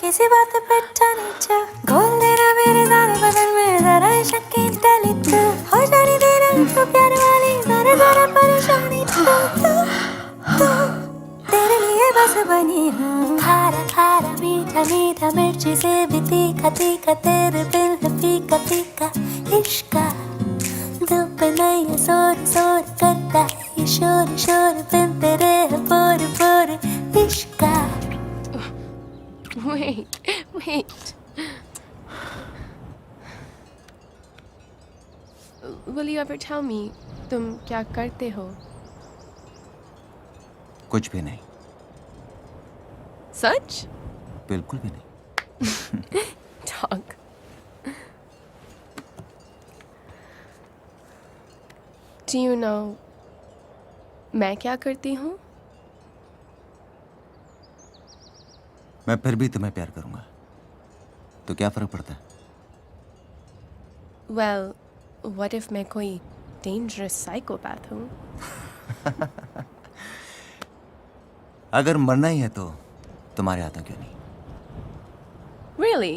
किसी बात पर जाने जा गोल देना मेरे सारे बदन में जरा शक्की डाली तू हो जाने देना तो प्यार वाली जरा जरा परेशानी तू तेरे लिए बस बनी हूँ खारा खारा मीठा मीठा मिर्ची से भी तीखा तीखा तेरे बिन है फीका फीका इश्क का दिल पे नया शोर शोर करता है ये शोर शोर बिन तेरे है बोर बोर इश्क का Wait. Will you ever tell me तुम क्या करते हो? कुछ भी नहीं, सच? बिल्कुल भी नहीं। Dog. Do you know मैं क्या करती हूँ? मैं फिर भी तुम्हें प्यार करूंगा, तो क्या फर्क पड़ता है? Well, what if मैं कोई dangerous psychopath हूँ? अगर मरना ही है तो तुम्हारे हाथों क्यों नहीं? Really?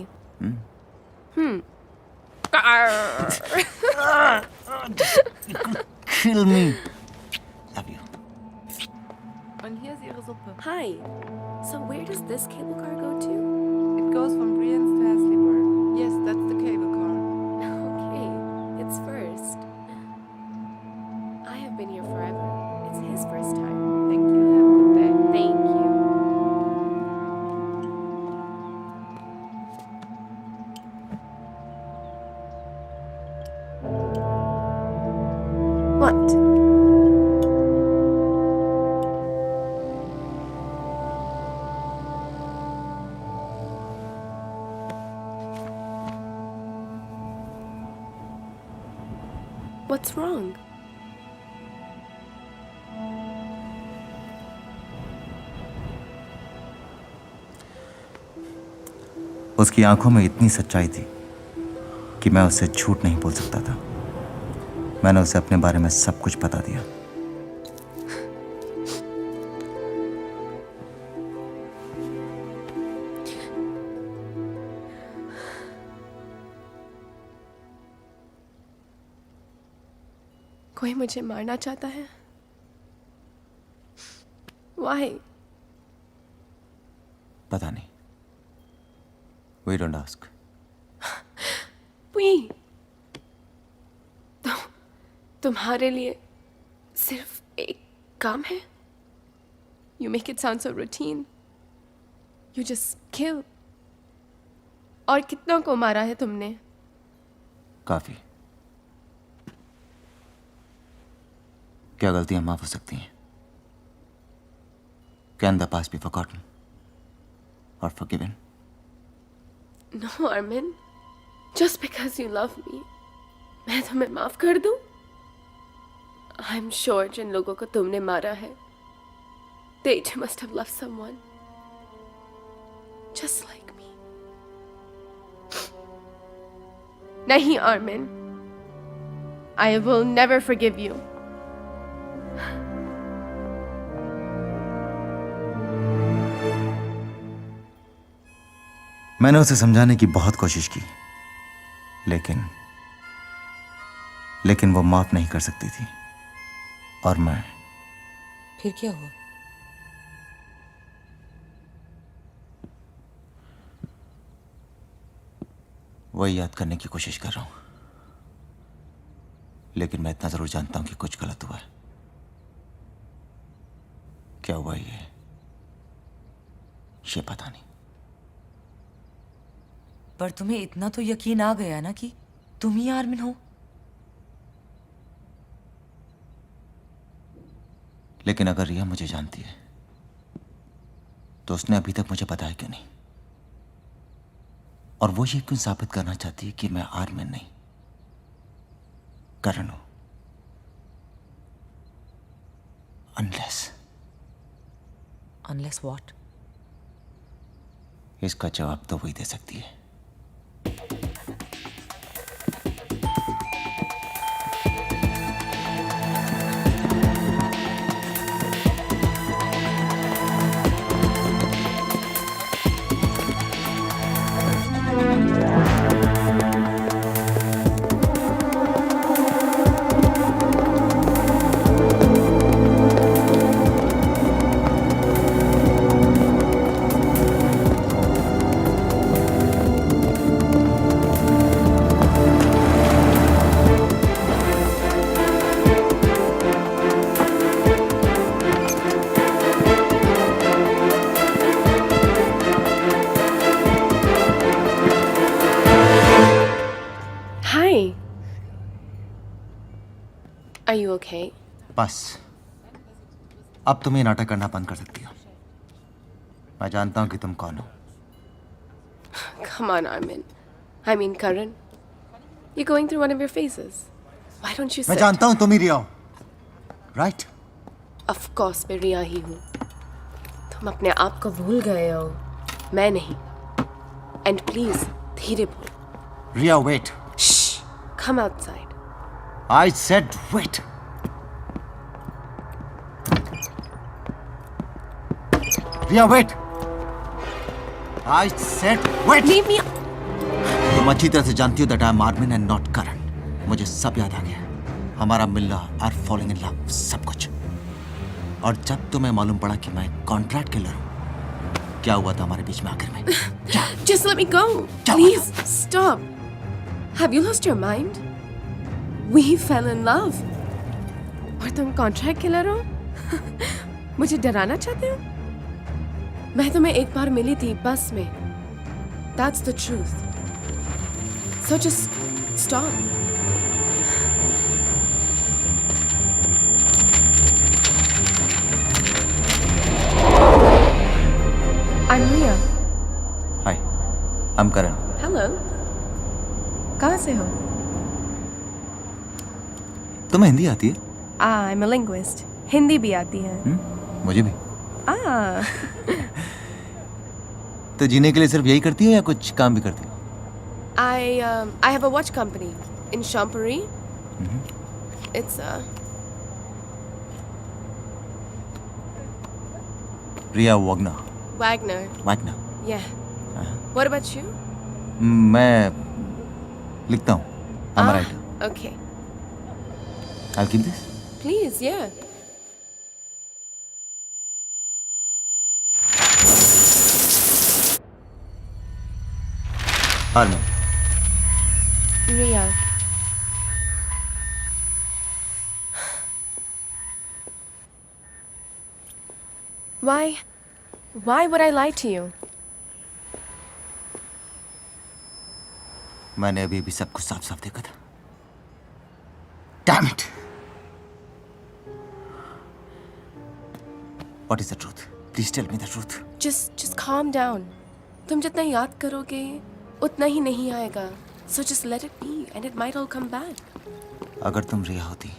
Kill me. Love you. Und hier ist Ihre Suppe. Hi. So where does this cable car go to? It goes from Brienz to Hasleberg. Yes, that's the cable car. Okay, it's first. I have been here forever. It's his first time. Thank you. Have a good day. Thank you. What? What's wrong? उसकी आंखों में इतनी सच्चाई थी कि मैं उससे झूठ नहीं बोल सकता था। मैंने उसे अपने बारे में सब कुछ बता दिया। कोई मुझे मारना चाहता है? Why? पता नहीं। We don't ask. We. तुम्हारे लिए सिर्फ एक काम है? You make it sound so routine. You just kill. और कितनों को मारा है तुमने? काफी। क्या गलतियां माफ हो सकती हैं? Can the past be forgotten or forgiven? No, Armin. Just because you love me, मैं तुम्हें माफ कर दूं? I'm sure जिन लोगों को तुमने मारा है, they too must have loved someone, just like me. नहीं, Armin. I will never forgive you. मैंने उसे समझाने की बहुत कोशिश की, लेकिन वो माफ नहीं कर सकती थी। और मैं फिर क्या हुआ? वही याद करने की कोशिश कर रहा हूं, लेकिन मैं इतना जरूर जानता हूं कि कुछ गलत हुआ है। क्या हुआ ये पता नहीं। पर तुम्हें इतना तो यकीन आ गया ना कि तुम ही आर्मिन हो? लेकिन अगर रिया मुझे जानती है तो उसने अभी तक मुझे बताया क्यों नहीं? और वो ये क्यों साबित करना चाहती है कि मैं आर्मिन नहीं करण हूं? Unless what? इसका जवाब तो वही दे सकती है। Hi. Are you okay? बस अब तुम ये नाटक करना बंद कर सकती हो। मैं जानता हूं कि तुम कौन हो। Come on, Armin. I mean, Karan. You're going through one of your phases. Why don't you मैं sit? जानता हूं तुम ही रिया हो, राइट? Of course, मैं रिया ही हूँ। तुम अपने आप को भूल गए हो, मैं नहीं। And please, धीरे बोल। Riya wait. Shh. Come outside. I said wait. Riya wait. I said wait. Leave me. तुम अच्छी तरह से जानती हो that I am Armin and not Karan. मुझे सब याद आ गया। हमारा मिलना, our falling in love, सब कुछ। और जब तुम्हें मालूम पड़ा कि मैं कॉन्ट्रैक्ट किलर हूँ, क्या हुआ था हमारे बीच में आखिर में? Just let me go. Please, stop. Have you lost your mind? We fell in love. और तुम कॉन्ट्रैक्ट किलर हो? मुझे डराना चाहते हो? मैं तुम्हें एक बार मिली थी बस में. That's the truth. So just stop. I'm Ria. Hi, I'm Karan. Hello. कहाँ से हो? तुम्हें हिंदी आती है? I'm a linguist. हिंदी भी आती है. मुझे भी. तो जीने के लिए सिर्फ यही करती हो या कुछ काम भी करती हो? I have a watch company in Champuri. It's Ria Wagner. Wagner. Wagner. Yeah. What about you? मैं लिखता हूँ. I'm a writer. Okay. I'll keep this. Please, yeah. Armin. Ria. Why would I lie to you? मैंने अभी भी सब कुछ साफ साफ देखा था. Damn it! What is the truth? Please tell me the truth. Just calm down. तुम जितना याद करोगे उतना ही नहीं आएगा. So just let it be and it might all come back. अगर तुम रिया होती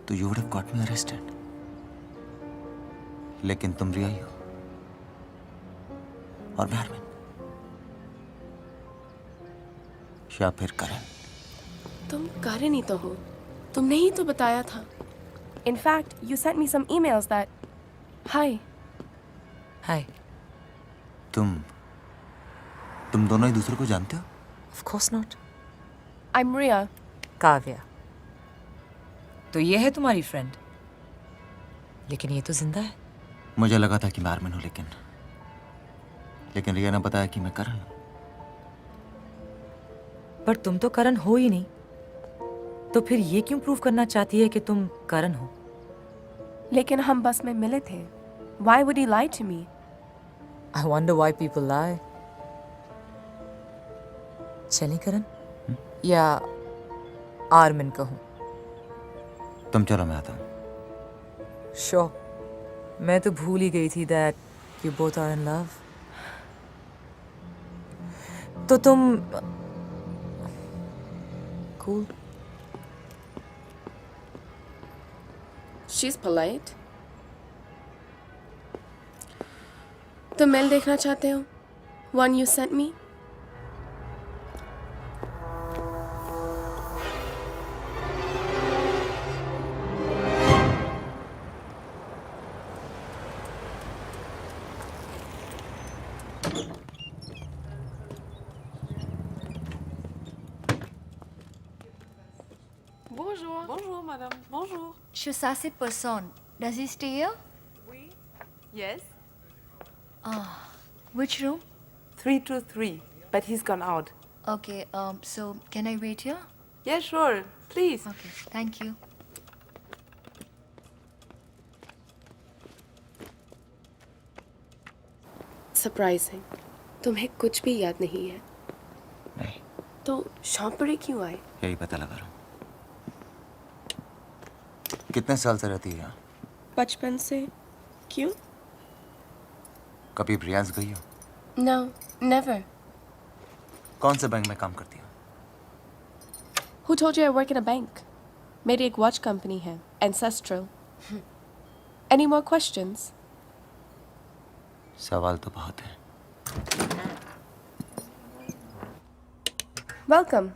तो you would have got me arrested. लेकिन तुम रिया ही हो और मैं आर्मिन. या फिर करण. तुम करण ही तो हो. तुमने ही तो बताया था. In fact, you sent me some emails that. Hi. Hi. तुम दोनों एक दूसरे को जानते हो? Of course not. I'm Ria. Kavya. तो ये है तुम्हारी फ्रेंड. लेकिन ये तो जिंदा है. मुझे लगा था कि मैं आर्मिन हूं, लेकिन रिया ने बताया कि मैं करण हूं. पर तुम तो करण हो ही नहीं. तो फिर ये क्यों प्रूव करना चाहती है कि तुम करण हो? लेकिन हम बस में मिले थे. Why would he lie to me? I wonder why people lie. चलें करण? या आर्मिन कहूँ? तुम चलो, मैं आता हूँ। श्योर। मैं तो भूल ही गई थी that you both are in love. तो तुम कूल। She's polite. तुम मेल देखना चाहते हो? One you sent me? Bonjour. Bonjour, madame. Bonjour. Je suis censée personne. Does he stay here? Oui. Yes. Which room? 323. But he's gone out. Okay, so can I wait here? Yeah, sure. Please. Okay, thank you. Surprising. तुम्हें कुछ भी याद नहीं है? नहीं। तो शॉम्परे क्यों आए? यही पता लगा रहा हूँ। कितने साल से रहती है यहाँ? बचपन से। क्यों? कभी ब्रियांस गई हो? No, never. कौन से बैंक में काम करती हो? Who told you I work in a bank? मेरी एक वॉच कंपनी है, Ancestral. Any more questions? सवाल तो बहुत है। Welcome.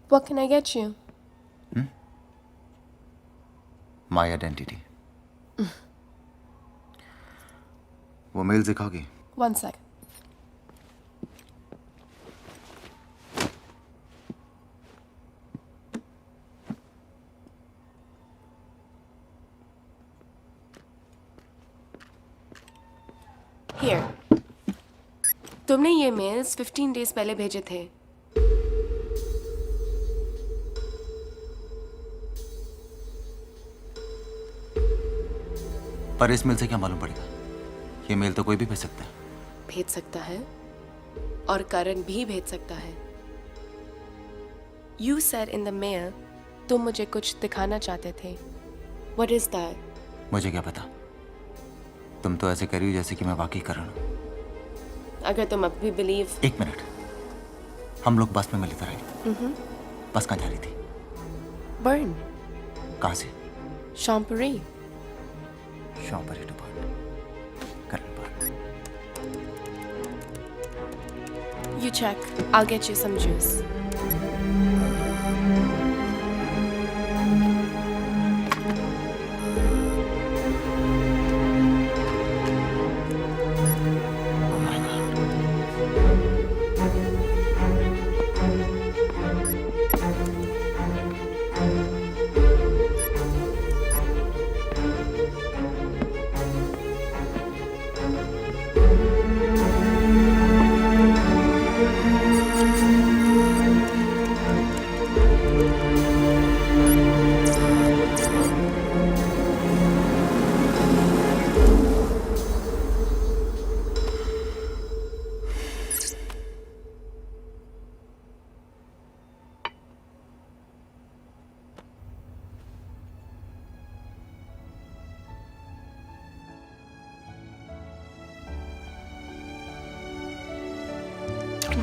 What can I get you? My identity. वो मेल दिखाओगी? One sec. Here. तुमने ये मेल्स 15 days पहले भेजे थे। पर इस मेल से क्या मालूम पड़ेगा? ये मेल तो कोई भी भेज सकता है। भेज सकता है और करण भी भेज सकता है। You said in the mail तुम मुझे कुछ दिखाना चाहते थे। What is that? मुझे क्या पता? तुम तो ऐसे करी हो जैसे कि मैं वाकई करण हूँ। अगर तुम अब भी बिलीव। एक मिनट, हम लोग बस में मिले थे राइट? बस कहाँ जा रही थी? बर्न। कहाँ से? Champery. Champery to Bern. Karan Bern. You check. I'll get you some juice.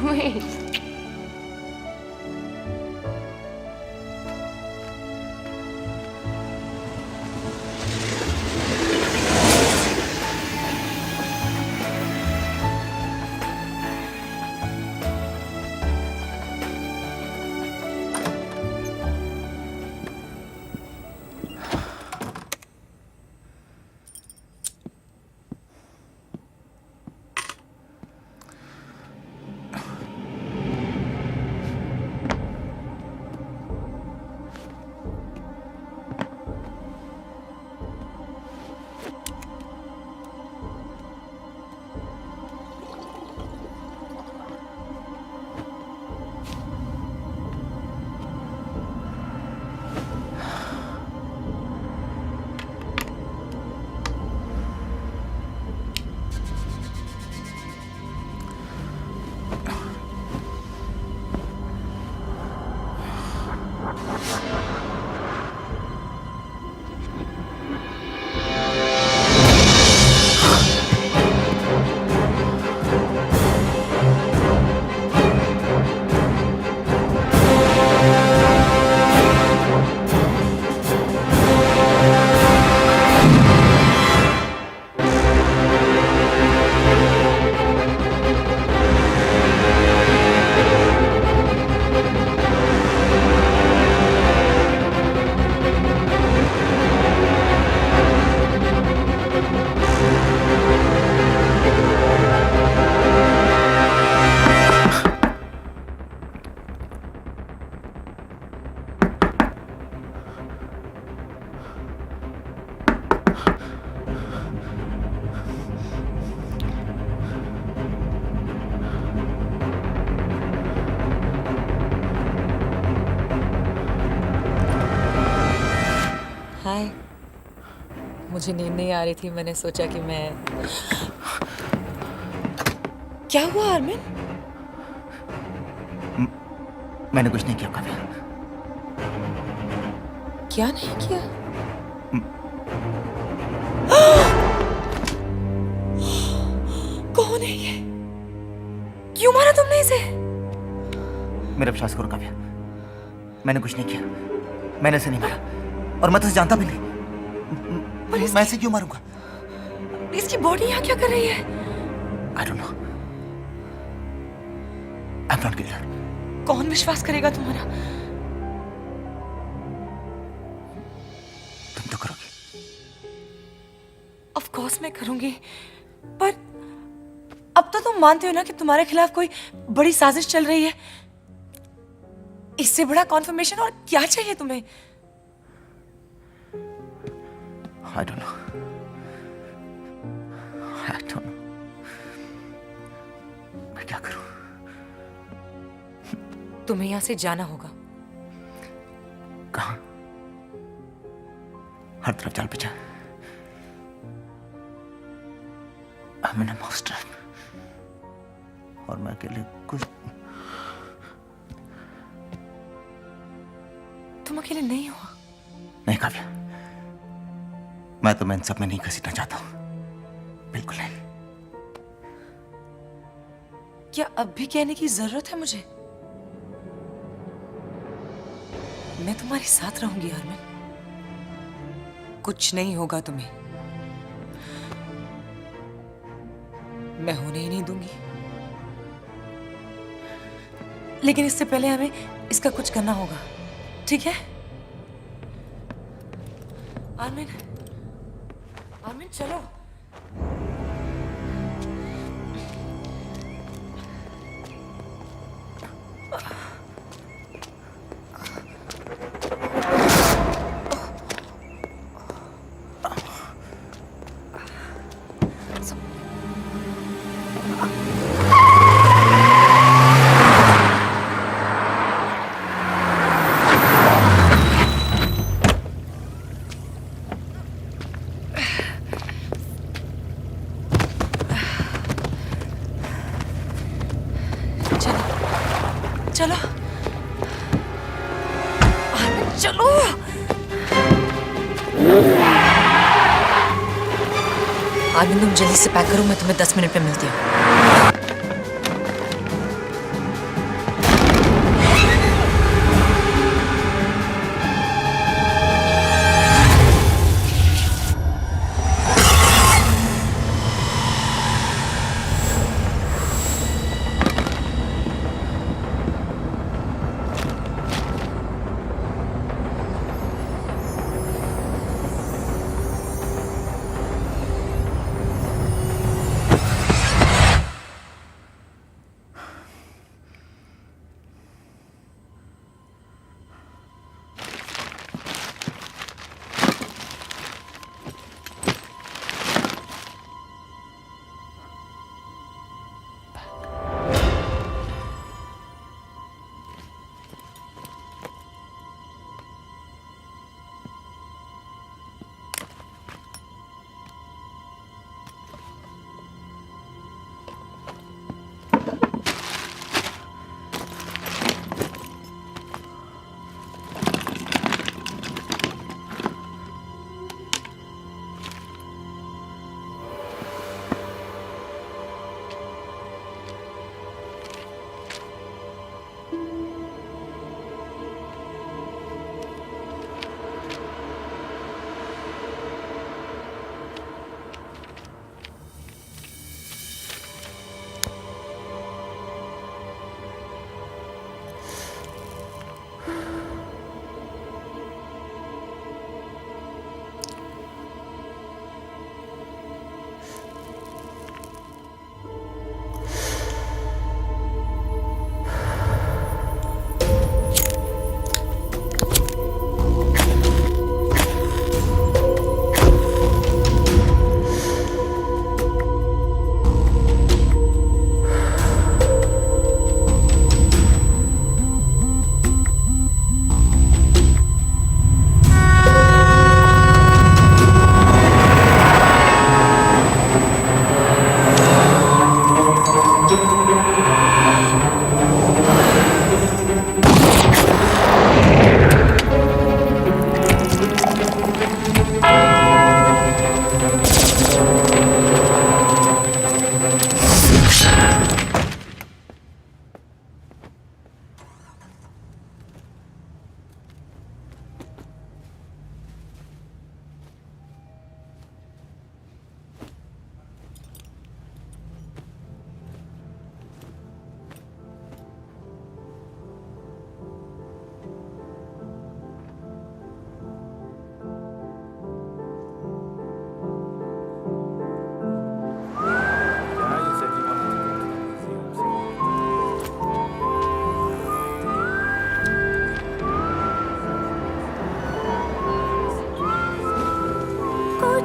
Wait. मुझे नींद नहीं आ रही थी, मैंने सोचा कि मैं... क्या हुआ आर्मिन? मैंने कुछ नहीं किया काव्या। क्या नहीं किया? कौन है ये? क्यों मारा तुमने इसे? मेरा विश्वास करो काव्या, मैंने कुछ नहीं किया। मैंने इसे नहीं मारा और मैं तो इसे जानता भी नहीं। मैं इसे क्यों मारूंगा? इसकी बॉडी यहाँ क्या कर रही है? I don't know. I'm not killer. कौन विश्वास करेगा तुम्हारा? तुम तो करोगी। ऑफ कोर्स मैं करूंगी, पर अब तो तुम मानते हो ना कि तुम्हारे खिलाफ कोई बड़ी साजिश चल रही है। इससे बड़ा कॉन्फर्मेशन और क्या चाहिए तुम्हें? I don't know. I don't know. मैं क्या करूं? तुम्हें यहां से जाना होगा। कहां? हर तरफ जाल बिछा। I'm in a mousetrap. और मैं अकेले कुछ... तुम अकेले नहीं हो। नहीं काव्या, मैं तो इन सब में नहीं घसीटना चाहता हूं, बिल्कुल नहीं। क्या अब भी कहने की जरूरत है मुझे? मैं तुम्हारे साथ रहूंगी आर्मिन। कुछ नहीं होगा तुम्हें, मैं होने ही नहीं दूंगी। लेकिन इससे पहले हमें इसका कुछ करना होगा, ठीक है? आर्मिन, आर्मिन चलो। चलो आर्मिन, चलो। आर्मिन तुम जल्दी से पैक करो, मैं तुम्हें 10 मिनट में मिलती हूँ।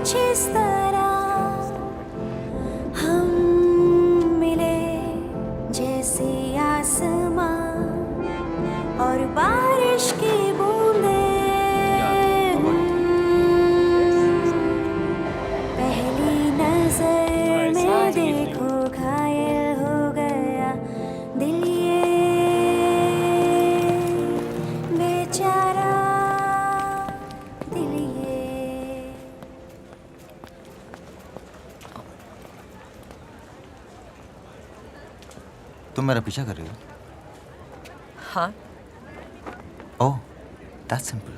कुछ इस तरह हम मिले जैसे आसमां और बारिश की बूंदें। पहली नजर में देखो घायल हो गया दिल ये बेचारा दिल ये। तुम मेरा पीछा कर रही हो? हाँ, oh, that's simple.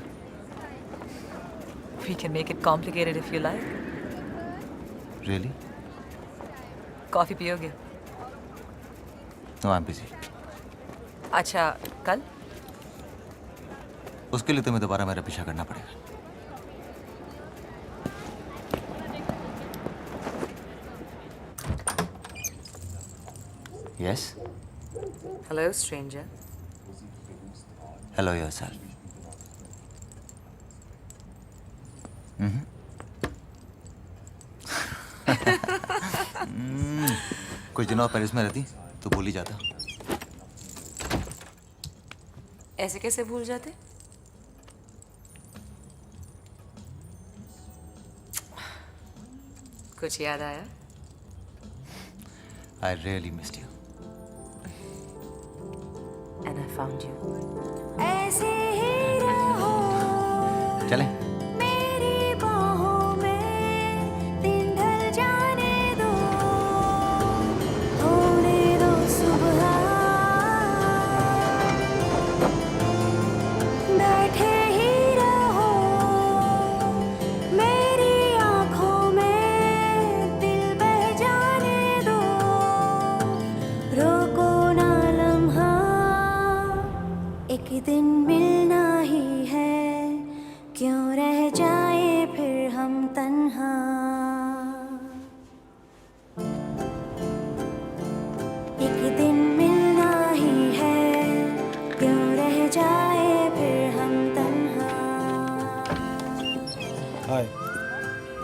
we can make it complicated if you like. Really? Coffee पियोगे? No, I am busy. अच्छा, कल? उसके लिए तुम्हें दोबारा मेरा पीछा करना पड़ेगा। Yes? Hello stranger. Hello yourself. कुछ दिनों पेरिस में रहती तो भूल ही जाता। ऐसे कैसे भूल जाते? कुछ याद आया? I really missed you. And I found you. ऐसे ही रहो चले? मेरी बाहों में, दिन ढल जाने दो, होने दो सुबह। बैठे ही रहो मेरी आँखों में, दिल बह जाने दो, रोको ना लम्हा। एक दिन मिलना ही है, क्यों रह जाए फिर हम तन्हा। एक दिन मिलना ही है, क्यों रह जाए फिर हम तन्हा। Hi.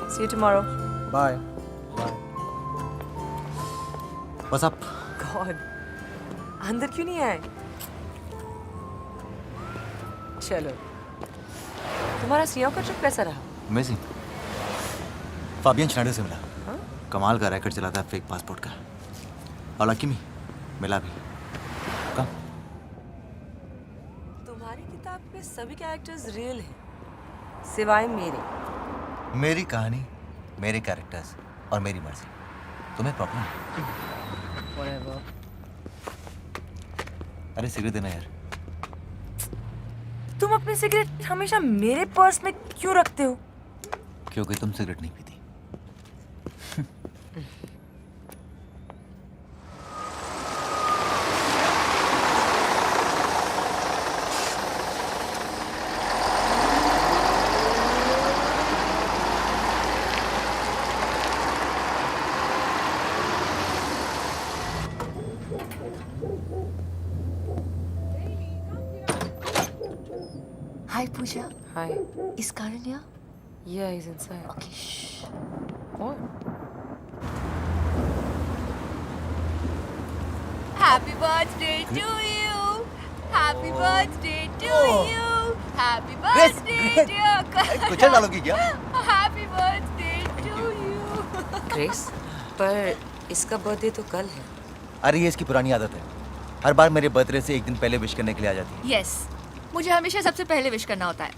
See you tomorrow. Bye. Bye. What's up? God, अंदर क्यों नहीं आए? चलो, तुम्हारा सीओ का ट्रिप कैसा रहा? अमेजिंग। फाबियन श्नाइडर से मिला। कमाल का रैकेट चलाता है फेक पासपोर्ट का। और लकी मी मिला भी। कम। तुम्हारी किताब पे सभी कैरेक्टर्स रियल हैं, सिवाय मेरे। मेरी कहानी, मेरे कैरेक्टर्स और मेरी मर्जी। तुम्हें प्रॉब्लम है? Whatever. अरे सिगरेट देना यार। तुम अपनी सिगरेट हमेशा मेरे पर्स में क्यों रखते हो? क्योंकि तुम सिगरेट नहीं पीती। Hi, Pooja. Hi. Is Karan here? Yeah, he's inside. Okay, shh. What? Happy birthday to you. Happy birthday to you. Happy birthday, dear Karan. कुचल डालोगी क्या? Happy birthday to you. Grace, पर इसका बर्थडे तो कल है। अरे ये इसकी पुरानी आदत है। हर बार मेरे बर्थडे से एक दिन पहले विश करने के लिए आ जाती है। Yes. मुझे हमेशा सबसे पहले विश करना होता है।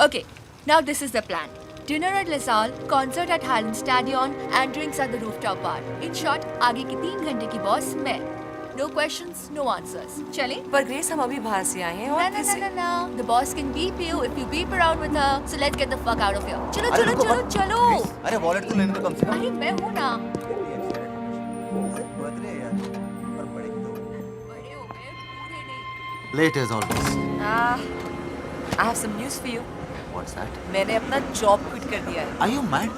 Okay, now this is the plan. Dinner at LaSalle, concert at Highland Stadion, and drinks at the rooftop bar. In short, आगे की 3 घंटे की बॉस मैं। No questions, no answers. चलें? पर ग्रेस, हम अभी बाहर से आए हैं और No. The boss can beep you if you beep around with her. So let's get the fuck out of here. चलो, अरे चलो, रुको, चलो, चलो. अरे वॉलेट तो लेने दो कम से कम। अरे मैं हूँ ना। बर्थडे है यार। और बड़े की तो बड़े हो गए, बूढ़े नहीं। Late as always. I have some news for you. What's that? मैंने अपना जॉब क्विट कर दिया है। Are you mad?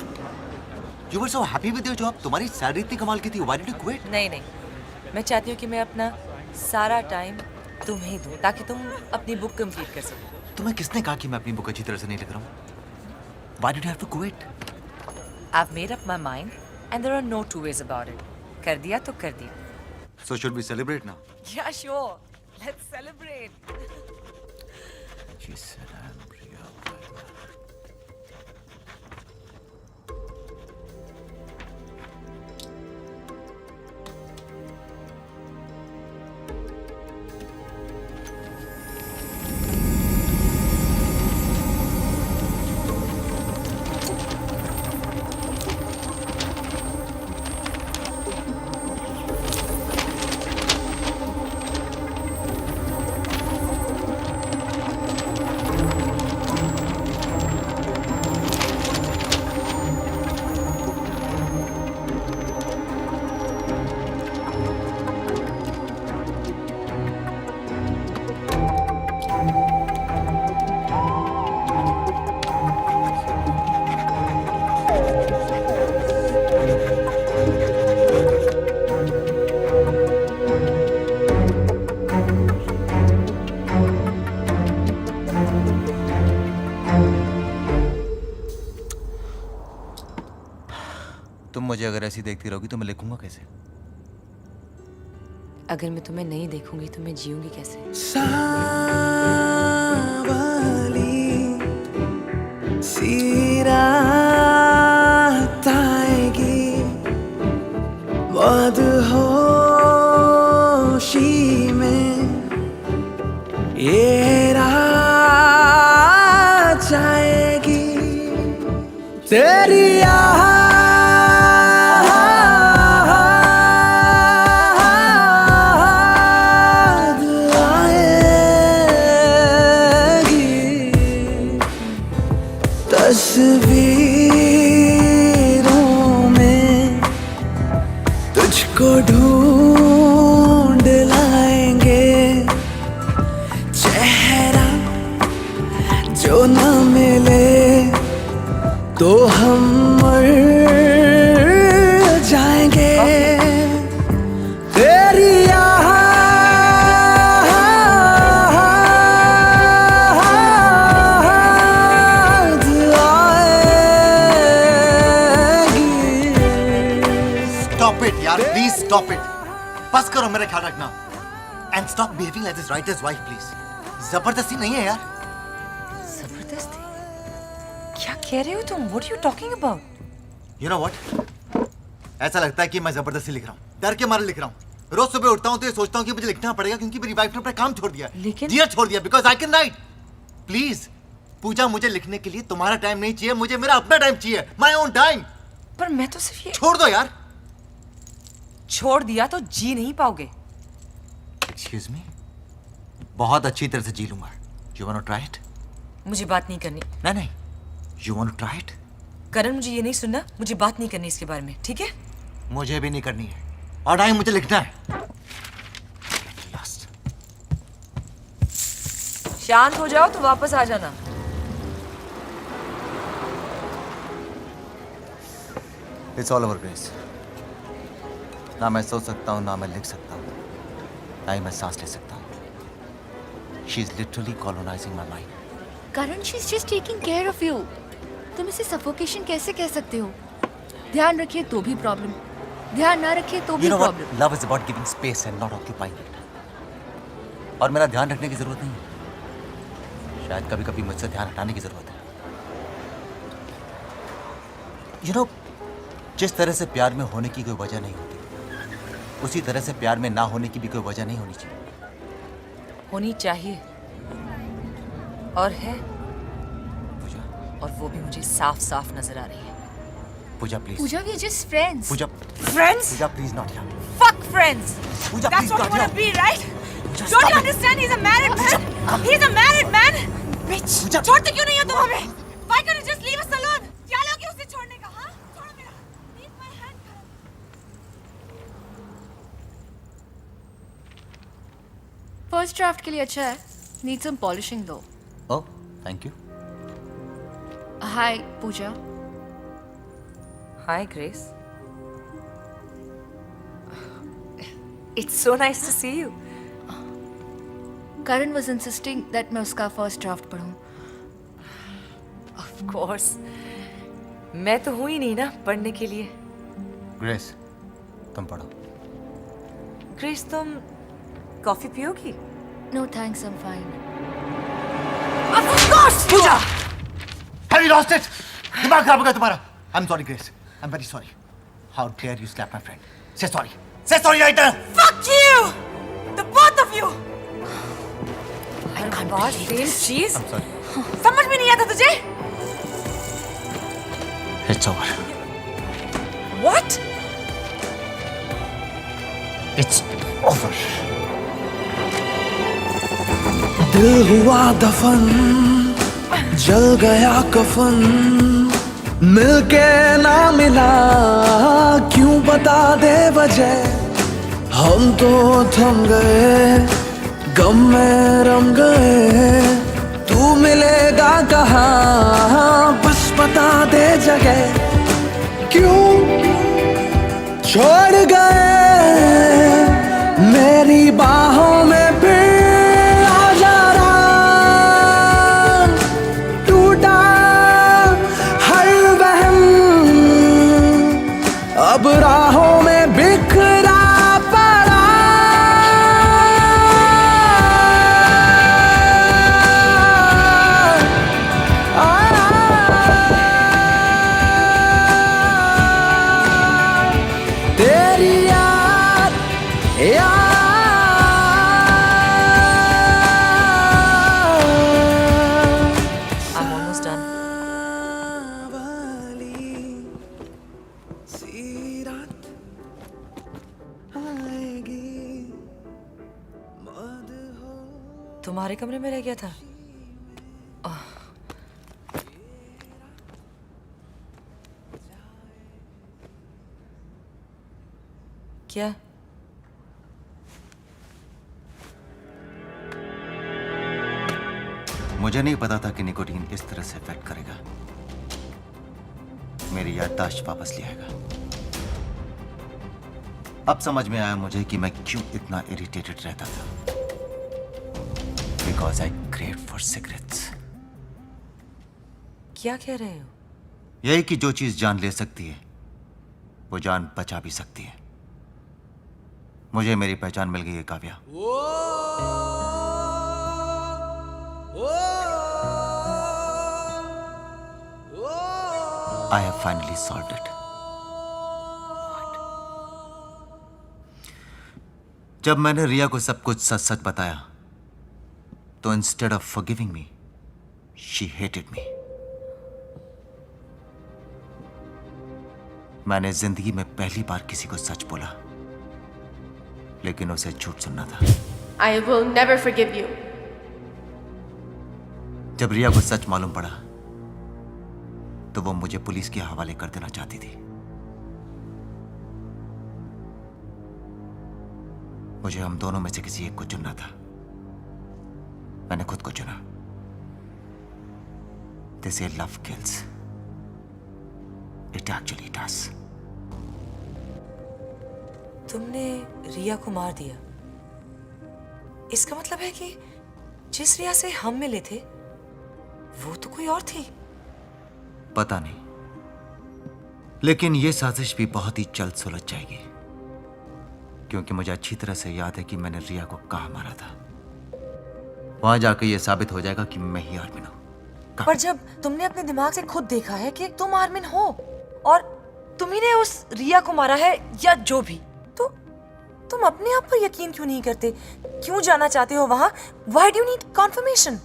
You were so happy with your job. तुम्हारी सैलरी इतनी कमाल की थी। Why did you quit? नहीं, मैं चाहती हूँ कि मैं अपना सारा टाइम तुम्हें दूँ, ताकि तुम अपनी बुक कंप्लीट कर सको। तुम्हें किसने कहा कि मैं अपनी बुक अच्छी तरह से नहीं लिख रहा हूँ? Why did you have to quit? I've made up my mind and there are no two ways about it. कर दिया तो कर दिया. So should we celebrate now? Yeah, sure. Let's celebrate. She said I'm real. तुम मुझे अगर ऐसी देखती रहोगी तो मैं लिखूंगा कैसे? अगर मैं तुम्हें नहीं देखूंगी तो मैं जीऊंगी कैसे? मदहोशी में ये रात जाएगी तेरी तस्वीरों में तुझको ढूंढ लाएंगे चेहरा जो न मिले तो हम मर जाएंगे तेरी प्लीज स्टॉप इट. बस करो, मेरा ख्याल रखना. And stop behaving like this writers wife please. जबरदस्ती नहीं है यार. जबरदस्ती? क्या कह रहे हो तुम? What are you talking about? You know what? ऐसा लगता है कि मैं जबरदस्ती लिख रहा हूँ, डर के मारे लिख रहा हूँ. रोज सुबह उठता हूँ तो ये सोचता हूँ कि मुझे लिखना पड़ेगा क्योंकि मेरी वाइफ ने अपना काम छोड़ दिया. लेकिन दिया छोड़ दिया because I can write. Please Pooja, मुझे लिखने के लिए तुम्हारा टाइम नहीं चाहिए, मुझे मेरा अपना टाइम चाहिए. My own time. पर मैं तो सिर्फ ये छोड़ दो यार. छोड़ दिया तो जी नहीं पाओगे. एक्सक्यूज मी, बहुत अच्छी तरह से जी लूंगा. You want to try it? मुझे बात नहीं करनी. नहीं, you want to try it? Karan, मुझे ये नहीं सुनना. मुझे बात नहीं करनी इसके बारे में, ठीक है? मुझे भी नहीं करनी है और टाइम मुझे लिखना है. शांत हो जाओ तो वापस आ जाना. It's all over grace. ना मैं सोच सकता हूँ, ना मैं लिख सकता हूँ, ना ही मैं सांस ले सकता हूँ. She is literally colonising my mind. Karan, she is just taking care of you. तुम इसे सफोकेशन कैसे कह सकते हो? ध्यान रखिए तो भी प्रॉब्लम, ध्यान ना रखिए तो भी problem. Love is about giving space and not occupying it. और मेरा ध्यान रखने की जरूरत नहीं है, शायद कभी कभी मुझसे ध्यान हटाने की जरूरत है. यू नो, जिस तरह से प्यार में होने की कोई वजह नहीं होती, उसी तरह से प्यार में ना होने की भी कोई वजह नहीं होनी चाहिए. होनी चाहिए और है. पूजा. और वो भी मुझे साफ साफ नजर आ रही है. Pooja please. Pooja, we are just friends. Pooja. Friends? Pooja please not here. Fuck friends. Pooja That's please what not you want to here. be, right? Don't you understand? He's a married man. He's a married man. Bitch. छोड़ते क्यों नहीं हो तुम हमें? Why can't you just leave us alone? क्या लोगे उसे छोड़ने का? हाँ? छोड़ो मेरा. Leave my hand. First draft के लिए अच्छा है. नीड सम पॉलिशिंग दो. Oh, thank you. Hi Pooja. Hi, Grace. It's so nice to see you. Karan was insisting that मैं उसका फर्स्ट ड्राफ्ट पढूं. Of course. मैं तो हूं ही नहीं ना पढ़ने के लिए। ग्रेस, तुम पढ़ो। क्रिस, तुम कॉफी पियोगी? No thanks, I am fine. Of course Pooja. Have you lost it? दिमाग खराब हो गया तुम्हारा। I'm sorry, Grace. I'm very sorry. How dare you slap my friend? Say sorry. Say sorry right now. Fuck you! The both of you! I can't believe same cheese. I'm sorry. समझ में नहीं आता तुझे? It's over. What? It's over. दिल हुआ दफन, जल गया कफन, मिलके ना मिला, क्यों बता दे वजह। हम तो थम गए, गम में रम गए, तू मिलेगा कहाँ, बस बता दे जगह। क्यों छोड़ गए मेरी बाहों में, फिर आ जा रहा, टूटा हर वहम, अब राहों में बिखरा पड़ा। तेरी याद I'm almost done. तुम्हारे कमरे में रह गया था? क्या? मुझे नहीं पता था कि निकोटीन इस तरह से इफेक्ट करेगा। मेरी याददाश्त वापस ले आएगा। अब समझ में आया मुझे कि मैं क्यों इतना इरिटेटेड रहता था। Because I craved for cigarettes. क्या कह रहे हो? यही कि जो चीज जान ले सकती है वो जान बचा भी सकती है। मुझे मेरी पहचान मिल गई है, Kavya. I have finally solved it. जब मैंने रिया को सब कुछ सच सच बताया तो instead of forgiving me she hated me. मैंने जिंदगी में पहली बार किसी को सच बोला, लेकिन उसे झूठ सुनना था। I will never forgive you. जब रिया को सच मालूम पड़ा तो वो मुझे पुलिस के हवाले कर देना चाहती थी। मुझे हम दोनों में से किसी एक को चुनना था। मैंने खुद को चुना। They say love kills. It actually does. तुमने रिया को मार दिया। इसका मतलब है कि जिस रिया से हम मिले थे वो तो कोई और थी। पता नहीं, लेकिन ये साजिश भी बहुत ही जल्द सुलझ जाएगी, क्योंकि मुझे अच्छी तरह से याद है कि मैंने रिया को कहाँ मारा था। वहां जाकर यह साबित हो जाएगा कि मैं ही आर्मिन हूं। पर जब तुमने अपने दिमाग से खुद देखा है कि तुम आर्मिन हो और तुम्ही ने उस रिया को मारा है या जो भी, तो तुम अपने आप पर यकीन क्यों नहीं करते? क्यों जाना चाहते हो वहां? Why do you need confirmation?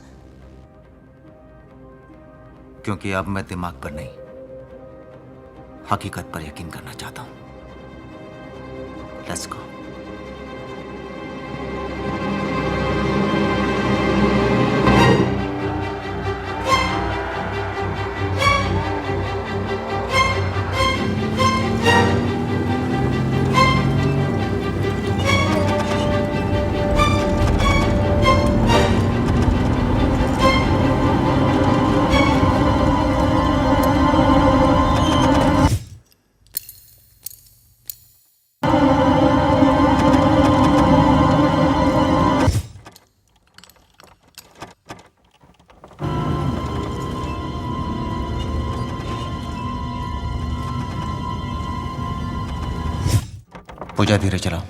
क्योंकि अब मैं दिमाग पर नहीं, हकीकत पर यकीन करना चाहता हूं। Let's go. पूजा धीरे चलाओ।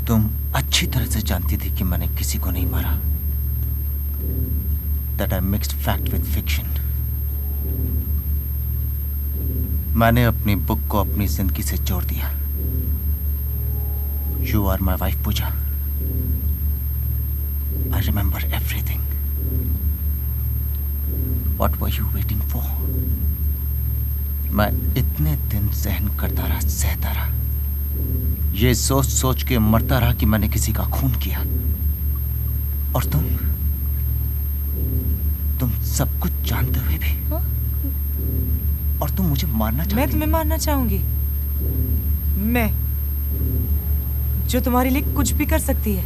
तुम अच्छी तरह से जानती थी कि मैंने किसी को नहीं मारा। That I mixed fact with fiction. मैंने अपनी बुक को अपनी जिंदगी से जोड़ दिया। You are my wife, Pooja. I remember everything. What were you waiting for? मैं इतने दिन सहन करता रहा, सहता रहा, ये सोच सोच के मरता रहा कि मैंने किसी का खून किया। और तुम सब कुछ जानते हुए भी और तुम मुझे मारना चाहती। मैं तुम्हें मारना चाहूंगी? मैं जो तुम्हारे लिए कुछ भी कर सकती है,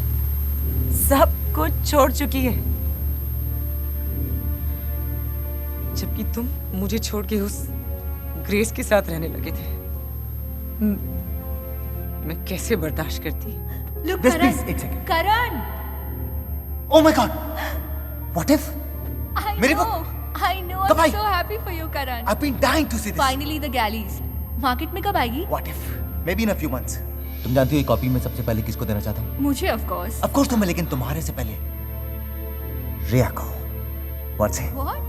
सब कुछ छोड़ चुकी है, जबकि तुम मुझे छोड़ के उस ग्रेस के साथ रहने लगे थे। मैं कैसे बर्दाश्त करती? Look, Karan! Oh my God! What if? मेरी बुक? I know. कब I'm I? so happy for you, Karan. I've been dying to see this. Finally, the galleys. Market में कब आएगी? What if? Maybe in a few months. तुम जानती हो ये copy में सबसे पहले किसको देना चाहता हूँ? मुझे, of course. Of course तुम्हें, लेकिन तुम्हारे से पहले रिया को। What's it? What?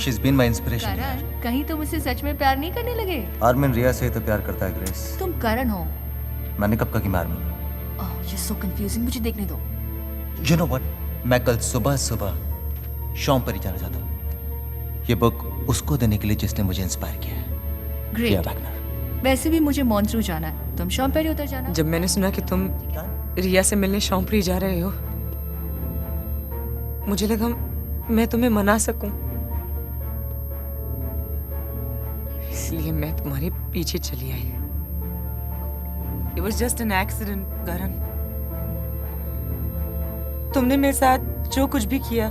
She's been my inspiration. करण, कहीं तुम मुझसे सच में प्यार नहीं करने लगे? आर्मिन रिया से तो प्यार करता है ग्रेस। तुम करण हो। मैंने कब कहा कि मैं Armin? Oh, you're so confusing. मुझे देखने दो। You know what? मैं कल सुबह सुबह शॉम पर ही जाना चाहता हूँ। ये बुक उसको देने के लिए जिसने मुझे इंस्पायर किया है। रिया Great. वैगनर। वैसे भी मुझे मॉन्ट्रू जाना है। तुम शॉम्पेरी उतर जाना। जब मैंने सुना कि तुम रिया से मिलने शॉम्परी जा रहे हो, मुझे लगा मैं तुम्हें मना सकूं, इसलिए मैं तुम्हारे पीछे चली आई। It was just an accident, करण। तुमने मेरे साथ जो कुछ भी किया,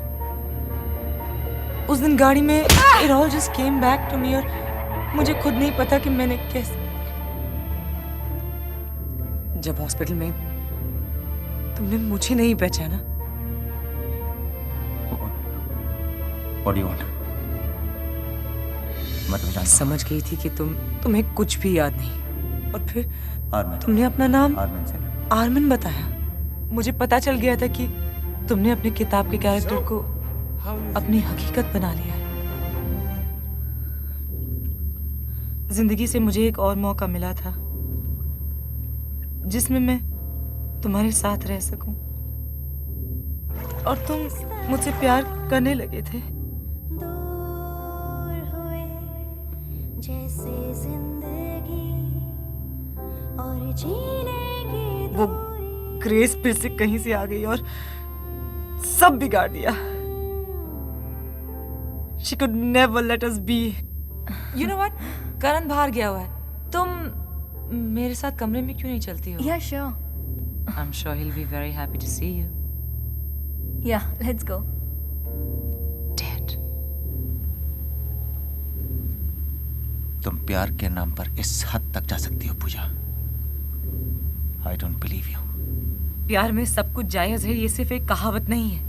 उस दिन गाड़ी में it all just came back to me, और मुझे खुद नहीं पता कि मैंने कैसे। जब हॉस्पिटल में तुमने मुझे नहीं पहचाना। What do you want? मैं तुम्हें जानता हूँ। समझ गई थी कि तुम्हें कुछ भी याद नहीं, और फिर आर्मिन। तुमने अपना नाम आर्मिन से। आर्मिन बताया। मुझे पता चल गया था कि तुमने अपनी किताब के कैरेक्टर को अपनी हकीकत बना लिया है। जिंदगी से मुझे एक और मौका मिला था जिसमें मैं तुम्हारे साथ रह सकूं, और तुम मुझसे प्यार करने लगे थे। जैसे जिंदगी और जीने की वो ग्रेस फिर से कहीं से आ गई और सब बिगाड़ दिया। She could never let us be. You know what? करण बाहर गया हुआ है। तुम मेरे साथ कमरे में क्यों नहीं चलती हो? Yeah, sure. I'm sure he'll be very happy to see you. Yeah, let's go. Dead. तुम प्यार के नाम पर इस हद तक जा सकती हो पूजा। I don't believe you. प्यार में सब कुछ जायज है, ये सिर्फ एक कहावत नहीं है।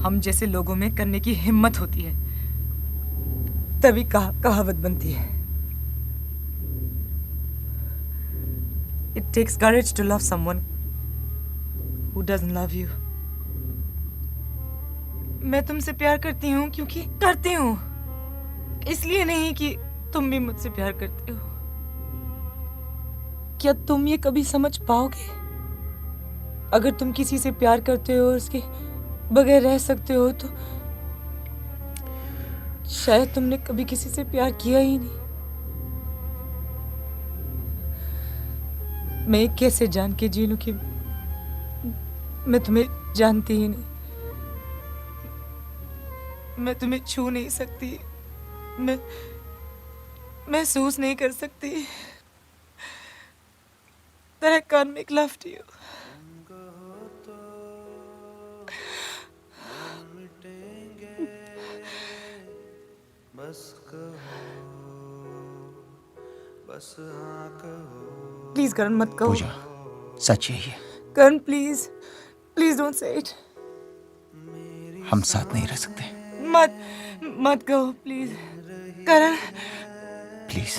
हम जैसे लोगों में करने की हिम्मत होती है, तभी कहावत बनती है। It takes courage to love someone who doesn't love you. मैं तुमसे प्यार करती हूँ क्योंकि करती हूँ, इसलिए नहीं कि तुम भी मुझसे प्यार करते हो। क्या तुम ये कभी समझ पाओगे? अगर तुम किसी से प्यार करते हो और उसके बगैर रह सकते हो तो शायद तुमने कभी किसी से प्यार किया ही नहीं। मैं कैसे जान के जी लूं कि मैं तुम्हें जानती ही नहीं, मैं तुम्हें छू नहीं सकती, मैं महसूस नहीं कर सकती that I can't make love to you. Please करण मत कहो। पूजा, सच यही है, Karan please please don't say it. हम साथ नहीं रह सकते। मत कहो प्लीज करण। प्लीज।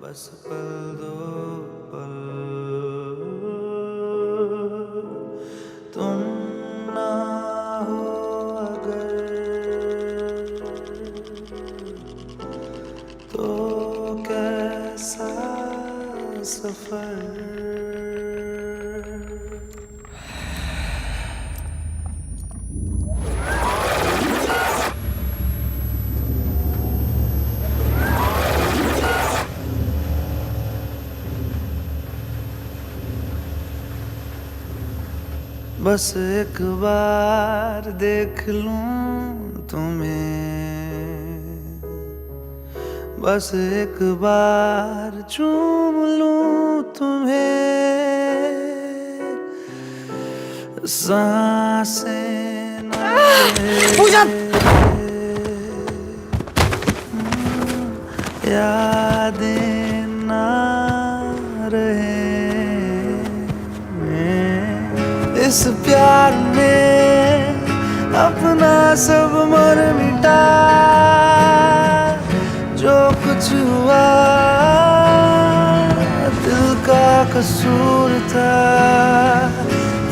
बस पल दो पल, तुम ना हो अगर तो कैसा सफर। बस एक बार देख लूं तुम्हें, बस एक बार चूम लूं तुम्हें, सांसें ना पूजा, यादें ना रहे इस प्यार में अपना सब मर मिटा। जो कुछ हुआ दिल का कसूर था,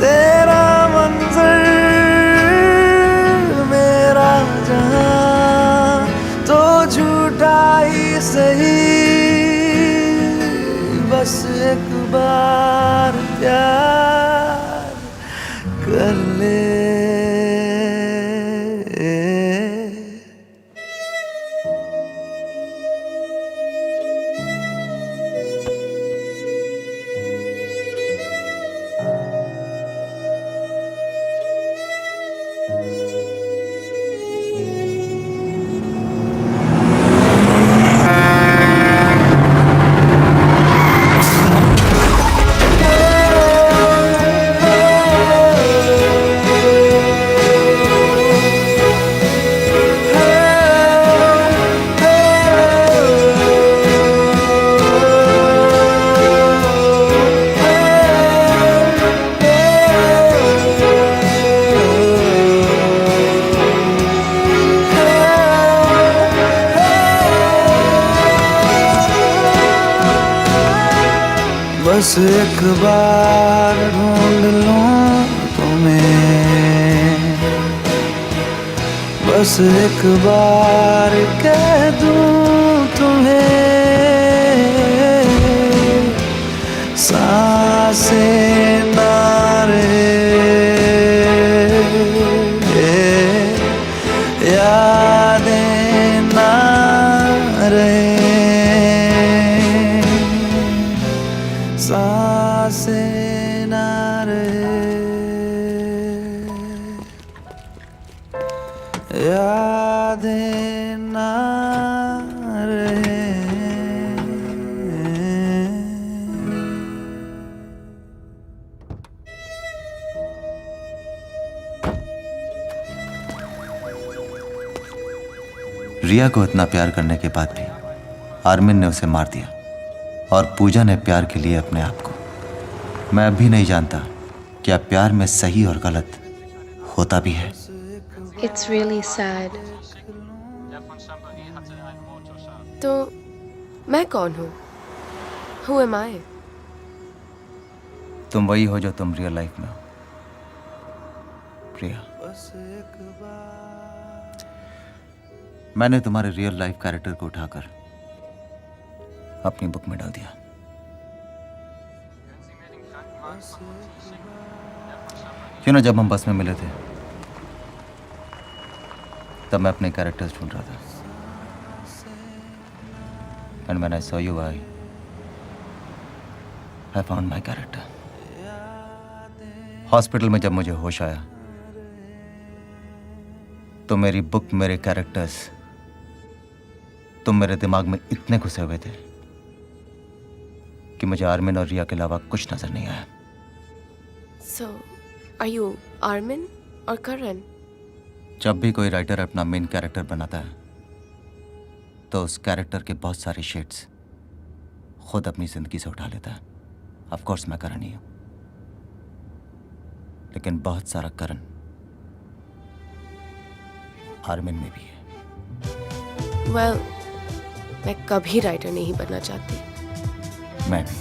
तेरा मंजर मेरा जहां तो झूठा ही सही। बस एक बार प्यार कर ले। बस एक बार ढूंढ लूं तुम्हें, बस एक बार कह दूं तुम्हें, सांसें ना रहे, यादें ना रहे, सांसें ना रहे, यादें ना रहे। रिया को इतना प्यार करने के बाद भी आर्मिन ने उसे मार दिया और पूजा ने प्यार के लिए अपने आप को। मैं अब भी नहीं जानता क्या प्यार में सही और गलत होता भी है। It's really sad. तो मैं कौन हूँ? Who am I? तुम वही हो जो तुम रियल लाइफ में हो, प्रिया। मैंने तुम्हारे रियल लाइफ कैरेक्टर को उठाकर अपनी बुक में डाल दिया। जब हम बस में मिले थे तब मैं अपने कैरेक्टर्स ढूंढ रहा था। And when I saw you, I found my character. Hospital में जब मुझे होश आया तो मेरी बुक, मेरे कैरेक्टर्स, तुम मेरे दिमाग में इतने घुसे हुए थे कि मुझे आर्मिन और रिया के अलावा कुछ नजर नहीं आया। So, are you Armin or Karan? जब भी कोई राइटर अपना मेन कैरेक्टर बनाता है तो उस कैरेक्टर के बहुत सारे शेड्स खुद अपनी जिंदगी से उठा लेता है। ऑफ कोर्स मैं करण ही हूं, लेकिन बहुत सारा करण आर्मिन में भी है। Well, मैं कभी राइटर नहीं बनना चाहती। मैं भी।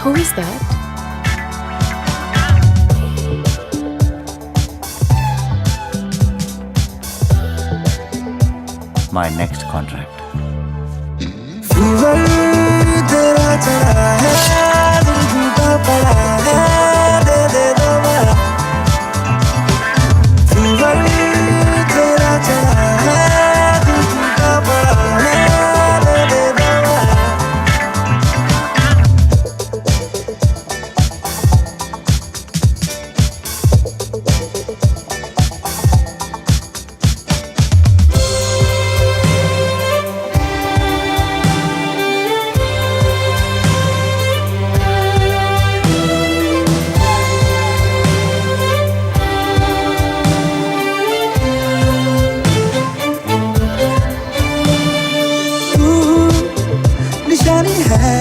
Who is that? My next contract. Fever तेरा चढ़ा है, दिल टूटा पड़ा है, दे दे दवा। फीवर तेरा चढ़ा है, दिल टूटा पड़ा है, दे दे दवा। निशानी है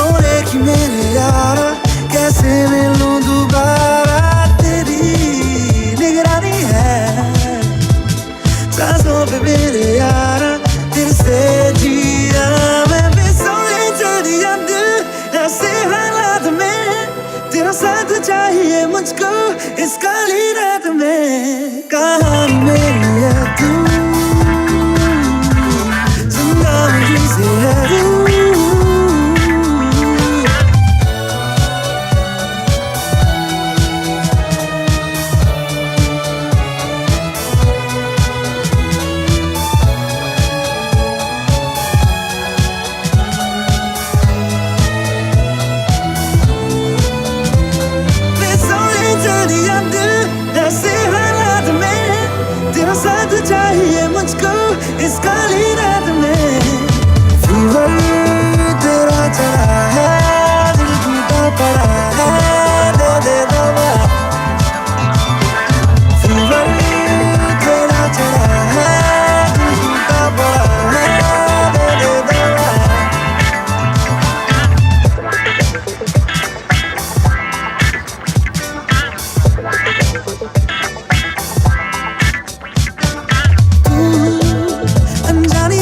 और एक ही मेरे यारा, कैसे मिलूं दोबारा। तेरी निगरानी है सांसों पे मेरे यारा, तेरे से जिया मैं भी। सोए चढ़िया दिल ऐसे हालात में, तेरा साथ चाहिए मुझको इस काली रात में। कहानी मेरी है तू, तेरा साथ चाहिए मुझको इस काली रात में। फीवर तेरा चढ़ा है, दिल टूटा पड़ा है, दे दे दवा। फीवर तेरा चढ़ा है, दिल टूटा पड़ा है, दे दे दवा। अनजानी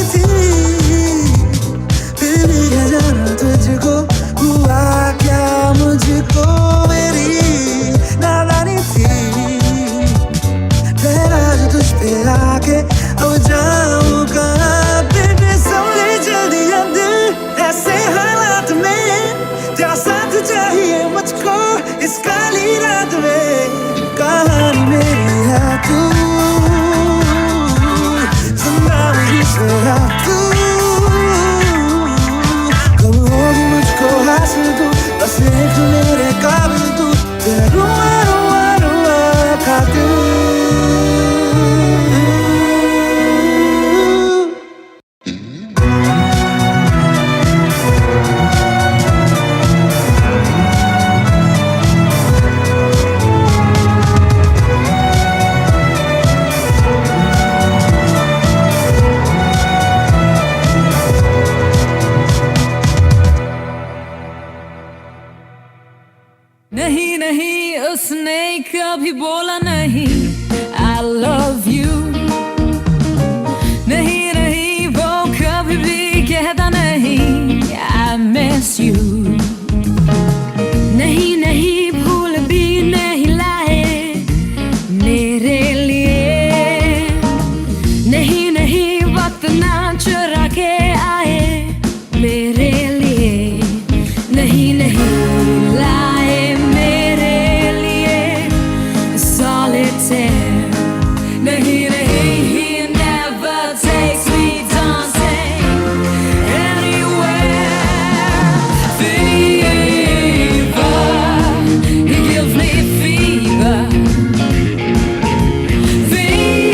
कभी बोला नहीं I love you. नहीं नहीं वो कभी भी कहता नहीं I miss you. नहीं नहीं भूल भी नहीं लाए मेरे लिए. नहीं नहीं वक्त ना चुरा के आए मेरे लिए. नहीं नहीं लाए मेरे लिए solitaire. नहीं नहीं he never takes me dancing anywhere. Fever, he gives me fever. Fever,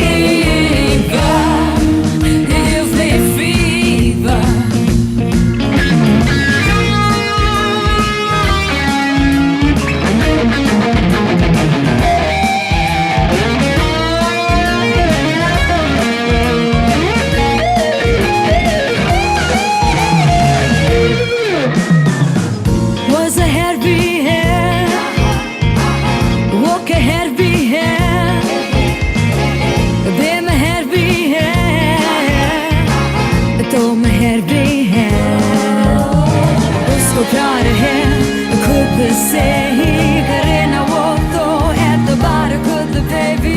he gives me fever. Was a hair भी है वो कहर भी है बेमहर भी है तो मेहर भी है. उसको प्यार है खुद से ही करे ना वो तो एतबार खुद पे भी